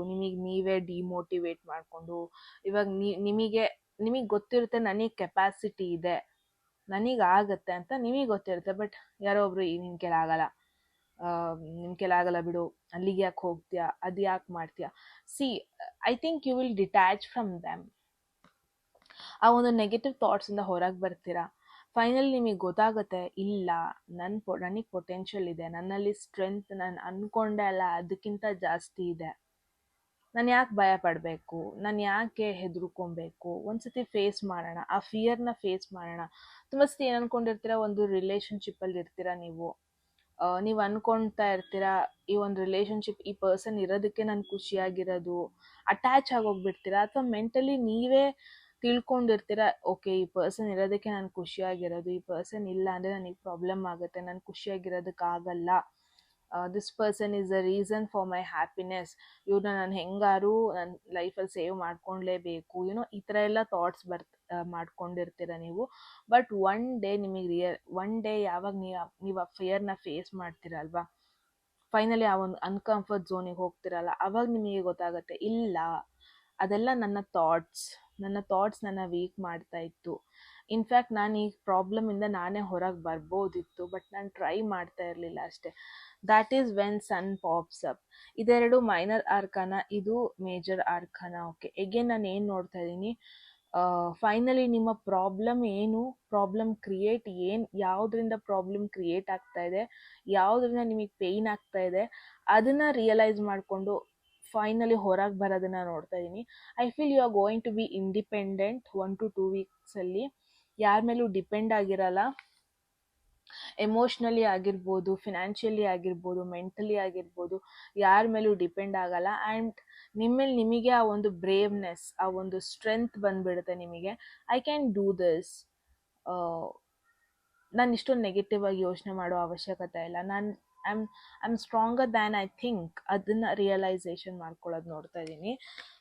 ನೀವೇ ಡಿಮೋಟಿವೇಟ್ ಮಾಡಿಕೊಂಡು, ಇವಾಗ ನಿಮಗೆ ಗೊತ್ತಿರುತ್ತೆ ನನಗೆ ಕೆಪಾಸಿಟಿ ಇದೆ, ನನಗಾಗತ್ತೆ ಅಂತ ನಿಮಗೆ ಗೊತ್ತಿರುತ್ತೆ. ಬಟ್ ಯಾರೋ ಒಬ್ರು ನಿನ್ನ ಕೆಲಾಗಲ್ಲ, ನಿಮ್ಮ ಕೆಲಾಗಲ್ಲ ಬಿಡು, ಅಲ್ಲಿಗೆ ಯಾಕೆ ಹೋಗ್ತೀಯಾ, ಅದು ಯಾಕೆ ಮಾಡ್ತೀಯಾ. See, I think you will detach from them. ಆ ಒಂದು ನೆಗೆಟಿವ್ ಥಾಟ್ಸಿಂದ ಹೊರಗೆ ಬರ್ತೀರಾ. ಫೈನಲಿ ನಿಮಗೆ ಗೊತ್ತಾಗುತ್ತೆ, ಇಲ್ಲ ನನಗೆ ಪೊಟೆನ್ಷಿಯಲ್ ಇದೆ, ನನ್ನಲ್ಲಿ ಸ್ಟ್ರೆಂತ್ ನಾನು ಅಂದ್ಕೊಂಡೆ ಅಲ್ಲ ಅದಕ್ಕಿಂತ ಜಾಸ್ತಿ ಇದೆ, ನಾನು ಯಾಕೆ ಭಯ ಪಡಬೇಕು, ನಾನು ಯಾಕೆ ಹೆದರ್ಕೊಬೇಕು, ಒಂದ್ಸತಿ ಫೇಸ್ ಮಾಡೋಣ, ಆ ಫಿಯರ್ನ ಫೇಸ್ ಮಾಡೋಣ. ತುಂಬ ಸತಿ ಏನು ಅಂದ್ಕೊಂಡಿರ್ತೀರ, ಒಂದು ರಿಲೇಷನ್ಶಿಪ್ಪಲ್ಲಿ ಇರ್ತೀರ ನೀವು ಅಂದ್ಕೊಳ್ತಾ ಇರ್ತೀರಾ, ಈ ಒಂದು ರಿಲೇಷನ್ಶಿಪ್, ಈ ಪರ್ಸನ್ ಇರೋದಕ್ಕೆ ನಾನು ಖುಷಿಯಾಗಿರೋದು, ಅಟ್ಯಾಚ್ ಆಗೋಗ್ಬಿಡ್ತೀರಾ. ಅಥವಾ ಮೆಂಟಲಿ ನೀವೇ ತಿಳ್ಕೊಂಡಿರ್ತೀರ, ಓಕೆ ಈ ಪರ್ಸನ್ ಇರೋದಕ್ಕೆ ನಾನು ಖುಷಿಯಾಗಿರೋದು, ಈ ಪರ್ಸನ್ ಇಲ್ಲ ಅಂದರೆ ನನಗೆ ಪ್ರಾಬ್ಲಮ್ ಆಗುತ್ತೆ, ನಾನು ಖುಷಿಯಾಗಿರೋದಕ್ಕಾಗಲ್ಲ. This person is the reason for my happiness, ಇವ್ರನ್ನ ನಾನು ಹೆಂಗಾರು ನನ್ನ ಲೈಫಲ್ಲಿ ಸೇವ್ ಮಾಡ್ಕೊಳ್ಲೇಬೇಕು, ಈ ಥರ ಎಲ್ಲ ಥಾಟ್ಸ್ ಮಾಡ್ಕೊಂಡಿರ್ತೀರ ನೀವು. ಬಟ್ ಒನ್ ಡೇ ನಿಮಗೆ ಒನ್ ಡೇ ಯಾವಾಗ ನೀವು ಆ ಫಿಯರ್ನ ಫೇಸ್ ಮಾಡ್ತೀರಲ್ವಾ, ಫೈನಲಿ ಆ ಒಂದು ಅನ್ಕಂಫರ್ಟ್ ಝೋನಿಗೆ ಹೋಗ್ತಿರಲ್ಲ, ಅವಾಗ ನಿಮಗೆ ಗೊತ್ತಾಗುತ್ತೆ, ಇಲ್ಲ ಅದೆಲ್ಲ ನನ್ನ ಥಾಟ್ಸ್ ನನ್ನ ವೀಕ್ ಮಾಡ್ತಾ ಇತ್ತು. ಇನ್ಫ್ಯಾಕ್ಟ್ ನಾನು ಈ ಪ್ರಾಬ್ಲಮಿಂದ ನಾನೇ ಹೊರಗೆ ಬರ್ಬೋದಿತ್ತು, ಬಟ್ ನಾನು ಟ್ರೈ ಮಾಡ್ತಾ ಇರಲಿಲ್ಲ ಅಷ್ಟೇ. That is when Sun pops up. ಇದೆರಡು ಮೈನರ್ ಆರ್ಕಾನ, ಇದು ಮೇಜರ್ ಆರ್ಕಾನ. ಓಕೆ, ಎಗೇನ್ ನಾನು ಏನು ನೋಡ್ತಾ ಇದ್ದೀನಿ, ಫೈನಲಿ ನಿಮ್ಮ ಪ್ರಾಬ್ಲಮ್ ಏನು, ಯಾವುದರಿಂದ ಪ್ರಾಬ್ಲಮ್ ಕ್ರಿಯೇಟ್ ಆಗ್ತಾ ಇದೆ, ಯಾವುದರಿಂದ ನಿಮಗೆ ಪೇಯ್ನ್ ಆಗ್ತಾ ಇದೆ, ಅದನ್ನು ರಿಯಲೈಸ್ ಮಾಡಿಕೊಂಡು ಫೈನಲಿ ಹೊರಗೆ ಬರೋದನ್ನು ನೋಡ್ತಾ ಇದ್ದೀನಿ. I feel you are going to be independent 1 to 2 ವೀಕ್ಸಲ್ಲಿ. ಯಾರ ಮೇಲೂ ಡಿಪೆಂಡ್ ಆಗಿರಲ್ಲ, ಎಮೋಷ್ನಲಿ ಆಗಿರ್ಬೋದು, ಫಿನಾನ್ಷಿಯಲಿ ಆಗಿರ್ಬೋದು, ಮೆಂಟಲಿ ಆಗಿರ್ಬೋದು, ಯಾರ ಮೇಲೂ ಡಿಪೆಂಡ್ ಆಗಲ್ಲ. ಆ್ಯಂಡ್ ನಿಮ್ಮಲ್ಲಿ ನಿಮಗೆ ಆ ಒಂದು ಬ್ರೇವ್ನೆಸ್, ಆ ಒಂದು ಸ್ಟ್ರೆಂತ್ ಬಂದುಬಿಡುತ್ತೆ ನಿಮಗೆ. I can do this. ನಾನು ಇಷ್ಟೊಂದು ನೆಗೆಟಿವ್ ಆಗಿ ಯೋಚನೆ ಮಾಡೋ ಅವಶ್ಯಕತೆ ಇಲ್ಲ, I am stronger than I think. ಅದನ್ನು ರಿಯಲೈಸೇಷನ್ ಮಾಡ್ಕೊಳ್ಳೋದು ನೋಡ್ತಾ ಇದ್ದೀನಿ.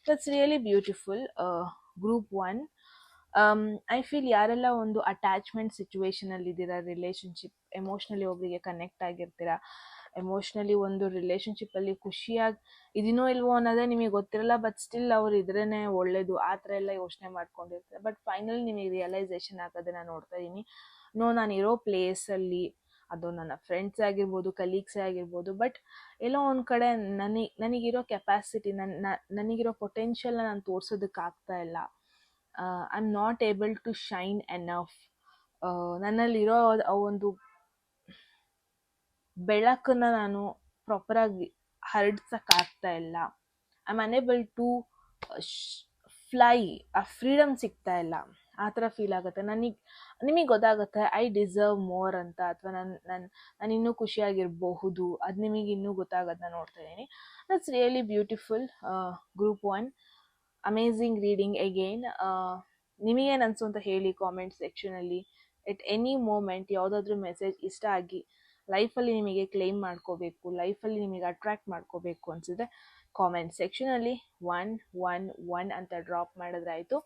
That's really beautiful. Group 1, I feel ಯಾರೆಲ್ಲ ಒಂದು ಅಟ್ಯಾಚ್ಮೆಂಟ್ ಸಿಚುವೇಶನಲ್ಲಿ ಇದ್ದೀರಾ, ರಿಲೇಷನ್ಶಿಪ್, ಎಮೋಷ್ನಲಿ ಒಬ್ಬರಿಗೆ ಕನೆಕ್ಟ್ ಆಗಿರ್ತೀರಾ, ಎಮೋಷ್ನಲಿ ಒಂದು ರಿಲೇಷನ್ಶಿಪ್ಪಲ್ಲಿ ಖುಷಿಯಾಗಿ ಇದೀನೋ ಇಲ್ವೋ ಅನ್ನೋದೇ ನಿಮಗೆ ಗೊತ್ತಿರಲ್ಲ, ಬಟ್ ಸ್ಟಿಲ್ ಅವ್ರು ಇದ್ರೇ ಒಳ್ಳೇದು, ಆ ಥರ ಎಲ್ಲ ಯೋಚನೆ ಮಾಡ್ಕೊಂಡಿರ್ತಾರೆ. ಬಟ್ ಫೈನಲಿ ನಿಮಗೆ ರಿಯಲೈಸೇಷನ್ ಆಗೋದನ್ನು ನೋಡ್ತಾ ಇದ್ದೀನಿ. ನಾನಿರೋ ಪ್ಲೇಸಲ್ಲಿ, ಅದು ನನ್ನ ಫ್ರೆಂಡ್ಸ್ ಆಗಿರ್ಬೋದು, ಕಲೀಗ್ಸೇ ಆಗಿರ್ಬೋದು, ಬಟ್ ಎಲ್ಲೋ ಒಂದು ಕಡೆ ನನಗಿರೋ ಕೆಪಾಸಿಟಿ, ನನಗಿರೋ ಪೊಟೆನ್ಷಿಯಲ್ನ ನಾನು ತೋರ್ಸೋದಕ್ಕಾಗ್ತಾ ಇಲ್ಲ. I am not able to shine enough. ನನ್ನಲ್ಲಿರೋ ಆ ಒಂದು ಬೆಳಕನ್ನು ನಾನು ಪ್ರಾಪರಾಗಿ ಹರಡ್ಸೋಕ್ಕಾಗ್ತಾ ಇಲ್ಲ. I am unable to fly. ಆ ಫ್ರೀಡಮ್ ಸಿಗ್ತಾ ಇಲ್ಲ, ಆ ಥರ ಫೀಲ್ ಆಗುತ್ತೆ. ನಿಮಗೆ ಗೊತ್ತಾಗುತ್ತೆ ಐ ಡಿಸರ್ವ್ ಮೋರ್ ಅಂತ, ಅಥವಾ ನಾನು ಇನ್ನೂ ಖುಷಿಯಾಗಿರಬಹುದು, ಅದು ನಿಮಗೆ ಇನ್ನೂ ಗೊತ್ತಾಗೋದನ್ನ ನೋಡ್ತಾ ಇದ್ದೀನಿ. That's really beautiful. Group 1, amazing reading again. ನಿಮಗೇನು ಅನಿಸು ಅಂತ ಹೇಳಿ ಕಾಮೆಂಟ್ ಸೆಕ್ಷನಲ್ಲಿ. ಎಟ್ ಎನಿ ಮೂಮೆಂಟ್ ಯಾವುದಾದ್ರೂ ಮೆಸೇಜ್ ಇಷ್ಟ ಆಗಿ ಲೈಫಲ್ಲಿ ನಿಮಗೆ ಕ್ಲೇಮ್ ಮಾಡ್ಕೋಬೇಕು, ಲೈಫಲ್ಲಿ ನಿಮಗೆ ಅಟ್ರ್ಯಾಕ್ಟ್ ಮಾಡ್ಕೋಬೇಕು ಅನಿಸಿದ್ರೆ ಕಾಮೆಂಟ್ ಸೆಕ್ಷನಲ್ಲಿ 111 ಅಂತ ಡ್ರಾಪ್ ಮಾಡಿದ್ರೆ ಆಯಿತು.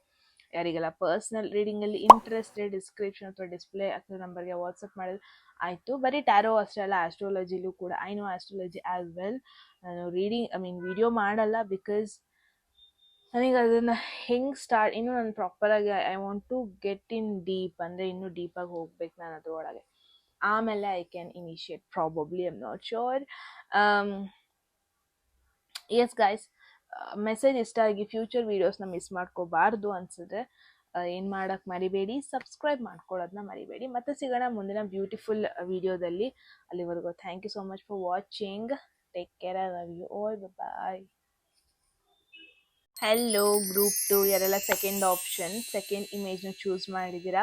ಯಾರಿಗೆಲ್ಲ ಪರ್ಸ್ನಲ್ ರೀಡಿಂಗಲ್ಲಿ ಇಂಟ್ರೆಸ್ಟೆಡ್, ಡಿಸ್ಕ್ರಿಪ್ಷನ್ ಅಥವಾ ಡಿಸ್ಪ್ಲೇ ಅಥವಾ ನಂಬರ್ಗೆ ವಾಟ್ಸಪ್ ಮಾಡಿದ್ರೆ ಆಯಿತು. ಬರೀ ಟ್ಯಾರೋ ಅಷ್ಟೇ ಅಲ್ಲ, ಆಸ್ಟ್ರಾಲಜಿಲೂ ಕೂಡ. I know astrology as well. ನಾನು ವಿಡಿಯೋ ಮಾಡಲ್ಲ, ಬಿಕಾಸ್ ನನಗೆ ಅದನ್ನು ಇನ್ನೂ ನಾನು ಪ್ರಾಪರಾಗಿ I want to get in deep, ಅಂದರೆ ಇನ್ನೂ ಡೀಪಾಗಿ ಹೋಗ್ಬೇಕು ನಾನು ಅದ್ರೊಳಗೆ, ಆಮೇಲೆ I can initiate probably. I am not sure. Yes guys, message ಇಷ್ಟ ಆಗಿ ಫ್ಯೂಚರ್ ವೀಡಿಯೋಸ್ನ ಮಿಸ್ ಮಾಡ್ಕೋಬಾರ್ದು ಅನಿಸಿದ್ರೆ ಏನು ಮಾಡೋಕ್ಕೆ ಮರಿಬೇಡಿ, ಸಬ್ಸ್ಕ್ರೈಬ್ ಮಾಡ್ಕೊಳ್ಳೋದನ್ನ ಮರಿಬೇಡಿ. ಮತ್ತೆ ಸಿಗೋಣ ಮುಂದಿನ ಬ್ಯೂಟಿಫುಲ್ ವಿಡಿಯೋದಲ್ಲಿ. ಅಲ್ಲಿವರೆಗೂ thank you so much for watching. Take care, I love you all, bye. Hello group 2, ಯಾರೆಲ್ಲ ಸೆಕೆಂಡ್ ಇಮೇಜ್ನ ಚೂಸ್ ಮಾಡಿದ್ದೀರಾ,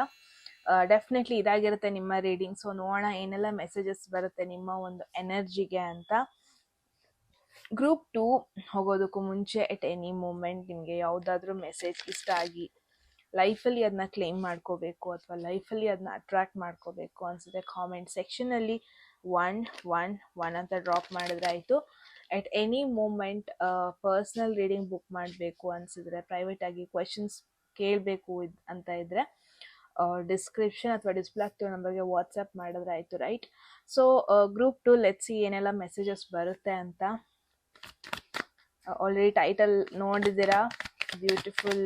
ಡೆಫಿನೆಟ್ಲಿ ಇದಾಗಿರುತ್ತೆ ನಿಮ್ಮ ರೀಡಿಂಗ್. ಸೊ ನೋಡೋಣ ಏನೆಲ್ಲ ಮೆಸೇಜಸ್ ಬರುತ್ತೆ ನಿಮ್ಮ ಒಂದು ಎನರ್ಜಿಗೆ ಅಂತ. ಗ್ರೂಪ್ 2 ಹೋಗೋದಕ್ಕೂ ಮುಂಚೆ ಎಟ್ ಎನಿ ಮೂಮೆಂಟ್ ನಿಮಗೆ ಯಾವುದಾದ್ರೂ ಮೆಸೇಜ್ ಇಷ್ಟ ಆಗಿ ಲೈಫಲ್ಲಿ ಅದನ್ನ ಕ್ಲೇಮ್ ಮಾಡ್ಕೋಬೇಕು ಅಥವಾ ಲೈಫಲ್ಲಿ ಅದನ್ನ ಅಟ್ರ್ಯಾಕ್ಟ್ ಮಾಡ್ಕೋಬೇಕು ಅನಿಸಿದ್ರೆ ಕಾಮೆಂಟ್ ಸೆಕ್ಷನಲ್ಲಿ 111 ಅಂತ ಡ್ರಾಪ್ ಮಾಡಿದ್ರೆ ಆಯಿತು. At any moment personal reading book ಮಾಡಬೇಕು ಅನಿಸಿದ್ರೆ, ಪ್ರೈವೇಟಾಗಿ ಕ್ವೆಶನ್ಸ್ ಕೇಳಬೇಕು ಅಂತ ಇದ್ದರೆ ಡಿಸ್ಕ್ರಿಪ್ಷನ್ ಅಥವಾ ಡಿಸ್ಪ್ಲೇ ಆಗ್ತಿರೋ ನಂಬರ್ಗೆ ವಾಟ್ಸಪ್ ಮಾಡಿದ್ರೆ ಆಯಿತು, right? So group 2, let's see ಏನೆಲ್ಲ ಮೆಸೇಜಸ್ ಬರುತ್ತೆ ಅಂತ. ಆಲ್ರೆಡಿ ಟೈಟಲ್ ನೋಡಿದ್ದೀರಾ, ಬ್ಯೂಟಿಫುಲ್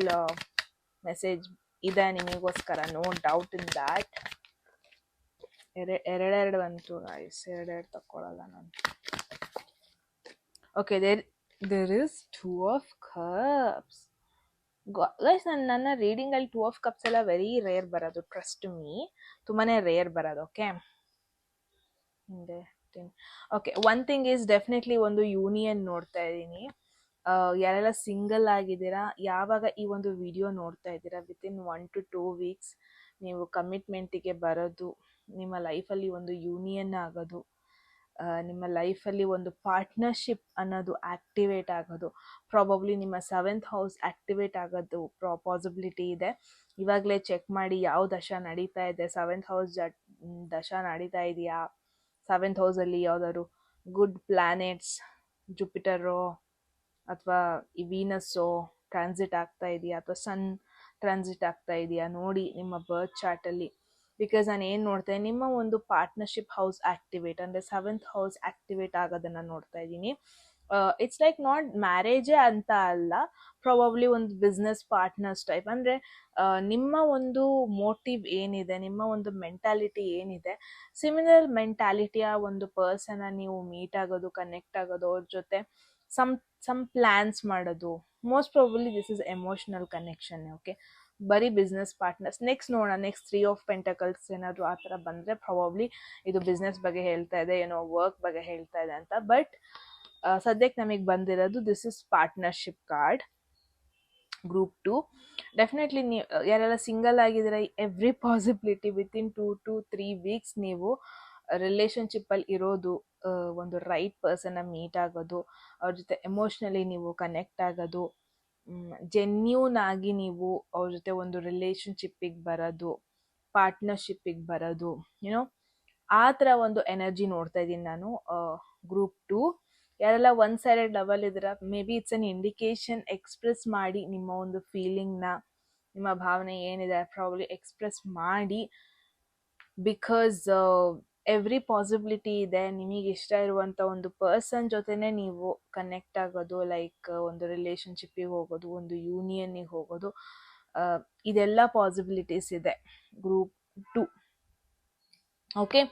ಮೆಸೇಜ್ ಇದೆ ನಿಮಗೋಸ್ಕರ, ನೋ ಡೌಟ್ ಇನ್ ದ್ಯಾಟ್. ಎರಡೆರಡು ಬಂತು ಗೈಸ್, ಎರಡೆರಡು ತಗೊಳ್ಳಲ್ಲ ನಾನು. Okay, there is 2 of Cups. Guys, ನನ್ನ ರೀಡಿಂಗಲ್ಲಿ 2 of Cups ಎಲ್ಲ ವೆರಿ ರೇರ್ ಬರೋದು, ಟ್ರಸ್ಟ್ ಮೀ, ತುಂಬಾ ರೇರ್ ಬರೋದು. Okay, okay, one thing is definitely ಒಂದು ಯೂನಿಯನ್ ನೋಡ್ತಾ ಇದ್ದೀನಿ. ಯಾರೆಲ್ಲ ಸಿಂಗಲ್ ಆಗಿದ್ದೀರಾ, ಯಾವಾಗ ಈ ಒಂದು ವಿಡಿಯೋ ನೋಡ್ತಾ ಇದ್ದೀರಾ, ವಿತಿನ್ 1 to 2 weeks ನೀವು ಕಮಿಟ್ಮೆಂಟಿಗೆ ಬರೋದು, ನಿಮ್ಮ ಲೈಫಲ್ಲಿ ಒಂದು ಯೂನಿಯನ್ ಆಗೋದು, ನಿಮ್ಮ ಲೈಫಲ್ಲಿ ಒಂದು ಪಾರ್ಟ್ನರ್ಶಿಪ್ ಅನ್ನೋದು ಆ್ಯಕ್ಟಿವೇಟ್ ಆಗೋದು, ಪ್ರಾಬಬ್ಲಿ ನಿಮ್ಮ 7th ಹೌಸ್ ಆ್ಯಕ್ಟಿವೇಟ್ ಆಗೋದು ಪಾಸಿಬಿಲಿಟಿ ಇದೆ. ಇವಾಗಲೇ ಚೆಕ್ ಮಾಡಿ ಯಾವ ದಶಾ ನಡೀತಾ ಇದೆ, 7th ಹೌಸ್ ದಶಾ ನಡೀತಾ ಇದೆಯಾ, 7th ಹೌಸಲ್ಲಿ ಯಾವುದಾದ್ರು ಗುಡ್ ಪ್ಲಾನೆಟ್ಸ್, ಜುಪಿಟರೋ ಅಥವಾ ಈ ವೀನಸ್ಸೋ ಟ್ರಾನ್ಸಿಟ್ ಆಗ್ತಾ ಇದೆಯಾ ಅಥವಾ ಸನ್ ಟ್ರಾನ್ಸಿಟ್ ಆಗ್ತಾ ಇದೆಯಾ ನೋಡಿ ನಿಮ್ಮ ಬರ್ತ್ ಚಾರ್ಟಲ್ಲಿ. ಬಿಕಾಸ್ ನಾನು ಏನು ನೋಡ್ತಾ ಇದ್ದೀನಿ, ನಿಮ್ಮ ಒಂದು ಪಾರ್ಟ್ನರ್ಶಿಪ್ ಹೌಸ್ ಆಕ್ಟಿವೇಟ್ ಅಂದರೆ 7th ಹೌಸ್ ಆಕ್ಟಿವೇಟ್ ಆಗೋದನ್ನು ನೋಡ್ತಾ ಇದ್ದೀನಿ. ಇಟ್ಸ್ ಲೈಕ್ ನಾಟ್ ಮ್ಯಾರೇಜೇ ಅಂತ ಅಲ್ಲ, ಪ್ರಾಬಬ್ಲಿ ಒಂದು ಬಿಸ್ನೆಸ್ ಪಾರ್ಟ್ನರ್ಸ್ ಟೈಪ್. ಅಂದರೆ ನಿಮ್ಮ ಒಂದು ಮೋಟಿವ್ ಏನಿದೆ, ನಿಮ್ಮ ಒಂದು ಮೆಂಟಾಲಿಟಿ ಏನಿದೆ, ಸಿಮಿಲರ್ ಮೆಂಟಾಲಿಟಿಯ ಒಂದು ಪರ್ಸನ್ನ ನೀವು ಮೀಟ್ ಆಗೋದು, ಕನೆಕ್ಟ್ ಆಗೋದು, ಅವ್ರ ಜೊತೆ ಸಮ್ ಪ್ಲ್ಯಾನ್ಸ್ ಮಾಡೋದು. Most probably this is emotional connection. Okay, ಬರೀ ಬಿಸ್ನೆಸ್ ಪಾರ್ಟ್ನರ್ಸ್. ನೆಕ್ಸ್ಟ್ ನೋಡೋಣ, ನೆಕ್ಸ್ಟ್ 3 ಆಫ್ ಪೆಂಟಕಲ್ಸ್ ಏನಾದರೂ ಆ ಥರ ಬಂದರೆ ಪ್ರಾಬಬ್ಲಿ ಇದು ಬಿಸ್ನೆಸ್ ಬಗ್ಗೆ ಹೇಳ್ತಾ ಇದೆ, ಏನೋ ವರ್ಕ್ ಬಗ್ಗೆ ಹೇಳ್ತಾ ಇದೆ ಅಂತ. ಬಟ್ ಸದ್ಯಕ್ಕೆ ನಮಗೆ ಬಂದಿರೋದು this is partnership card, group 2. Definitely ನೀವು ಯಾರೆಲ್ಲ ಸಿಂಗಲ್ ಆಗಿದ್ದೀರಾ, every possibility within 2 to 3 weeks ನೀವು ರಿಲೇಷನ್ಶಿಪ್ಪಲ್ಲಿ ಇರೋದು, ಒಂದು ರೈಟ್ ಪರ್ಸನ್ನ ಮೀಟ್ ಆಗೋದು, ಅವ್ರ ಜೊತೆ ಎಮೋಷ್ನಲಿ ನೀವು ಕನೆಕ್ಟ್ ಆಗೋದು, ಜೆನ್ಯೂನ್ ಆಗಿ ನೀವು ಅವ್ರ ಜೊತೆ ಒಂದು ರಿಲೇಷನ್ಶಿಪ್ಪಿಗೆ ಬರೋದು, ಪಾರ್ಟ್ನರ್ಶಿಪ್ಪಿಗೆ ಬರೋದು, ಯುನೋ ಆ ಥರ ಒಂದು ಎನರ್ಜಿ ನೋಡ್ತಾ ಇದ್ದೀನಿ ನಾನು. ಗ್ರೂಪ್ 2 ಯಾರೆಲ್ಲ ಒನ್ ಸೈಡೆಡ್ ಲವಲ್ ಇದ್ದೀರಾ, may be it's an indication. Express ಮಾಡಿ ನಿಮ್ಮ ಒಂದು ಫೀಲಿಂಗ್ನ, ನಿಮ್ಮ ಭಾವನೆ ಏನಿದೆ ಪ್ರಾಬಬ್ಲಿ ಎಕ್ಸ್ಪ್ರೆಸ್ ಮಾಡಿ. ಬಿಕಾಸ್ ಎವ್ರಿ ಪಾಸಿಬಿಲಿಟಿ ಇದೆ ನಿಮಗೆ ಇಷ್ಟ ಇರುವಂಥ ಒಂದು ಪರ್ಸನ್ ಜೊತೆನೇ ನೀವು ಕನೆಕ್ಟ್ ಆಗೋದು, ಲೈಕ್ ಒಂದು ರಿಲೇಷನ್ಶಿಪ್ಪಿಗೆ ಹೋಗೋದು, ಒಂದು ಯೂನಿಯನ್ನಿಗೆ ಹೋಗೋದು, ಇದೆಲ್ಲ ಪಾಸಿಬಿಲಿಟೀಸ್ ಇದೆ group 2. Okay,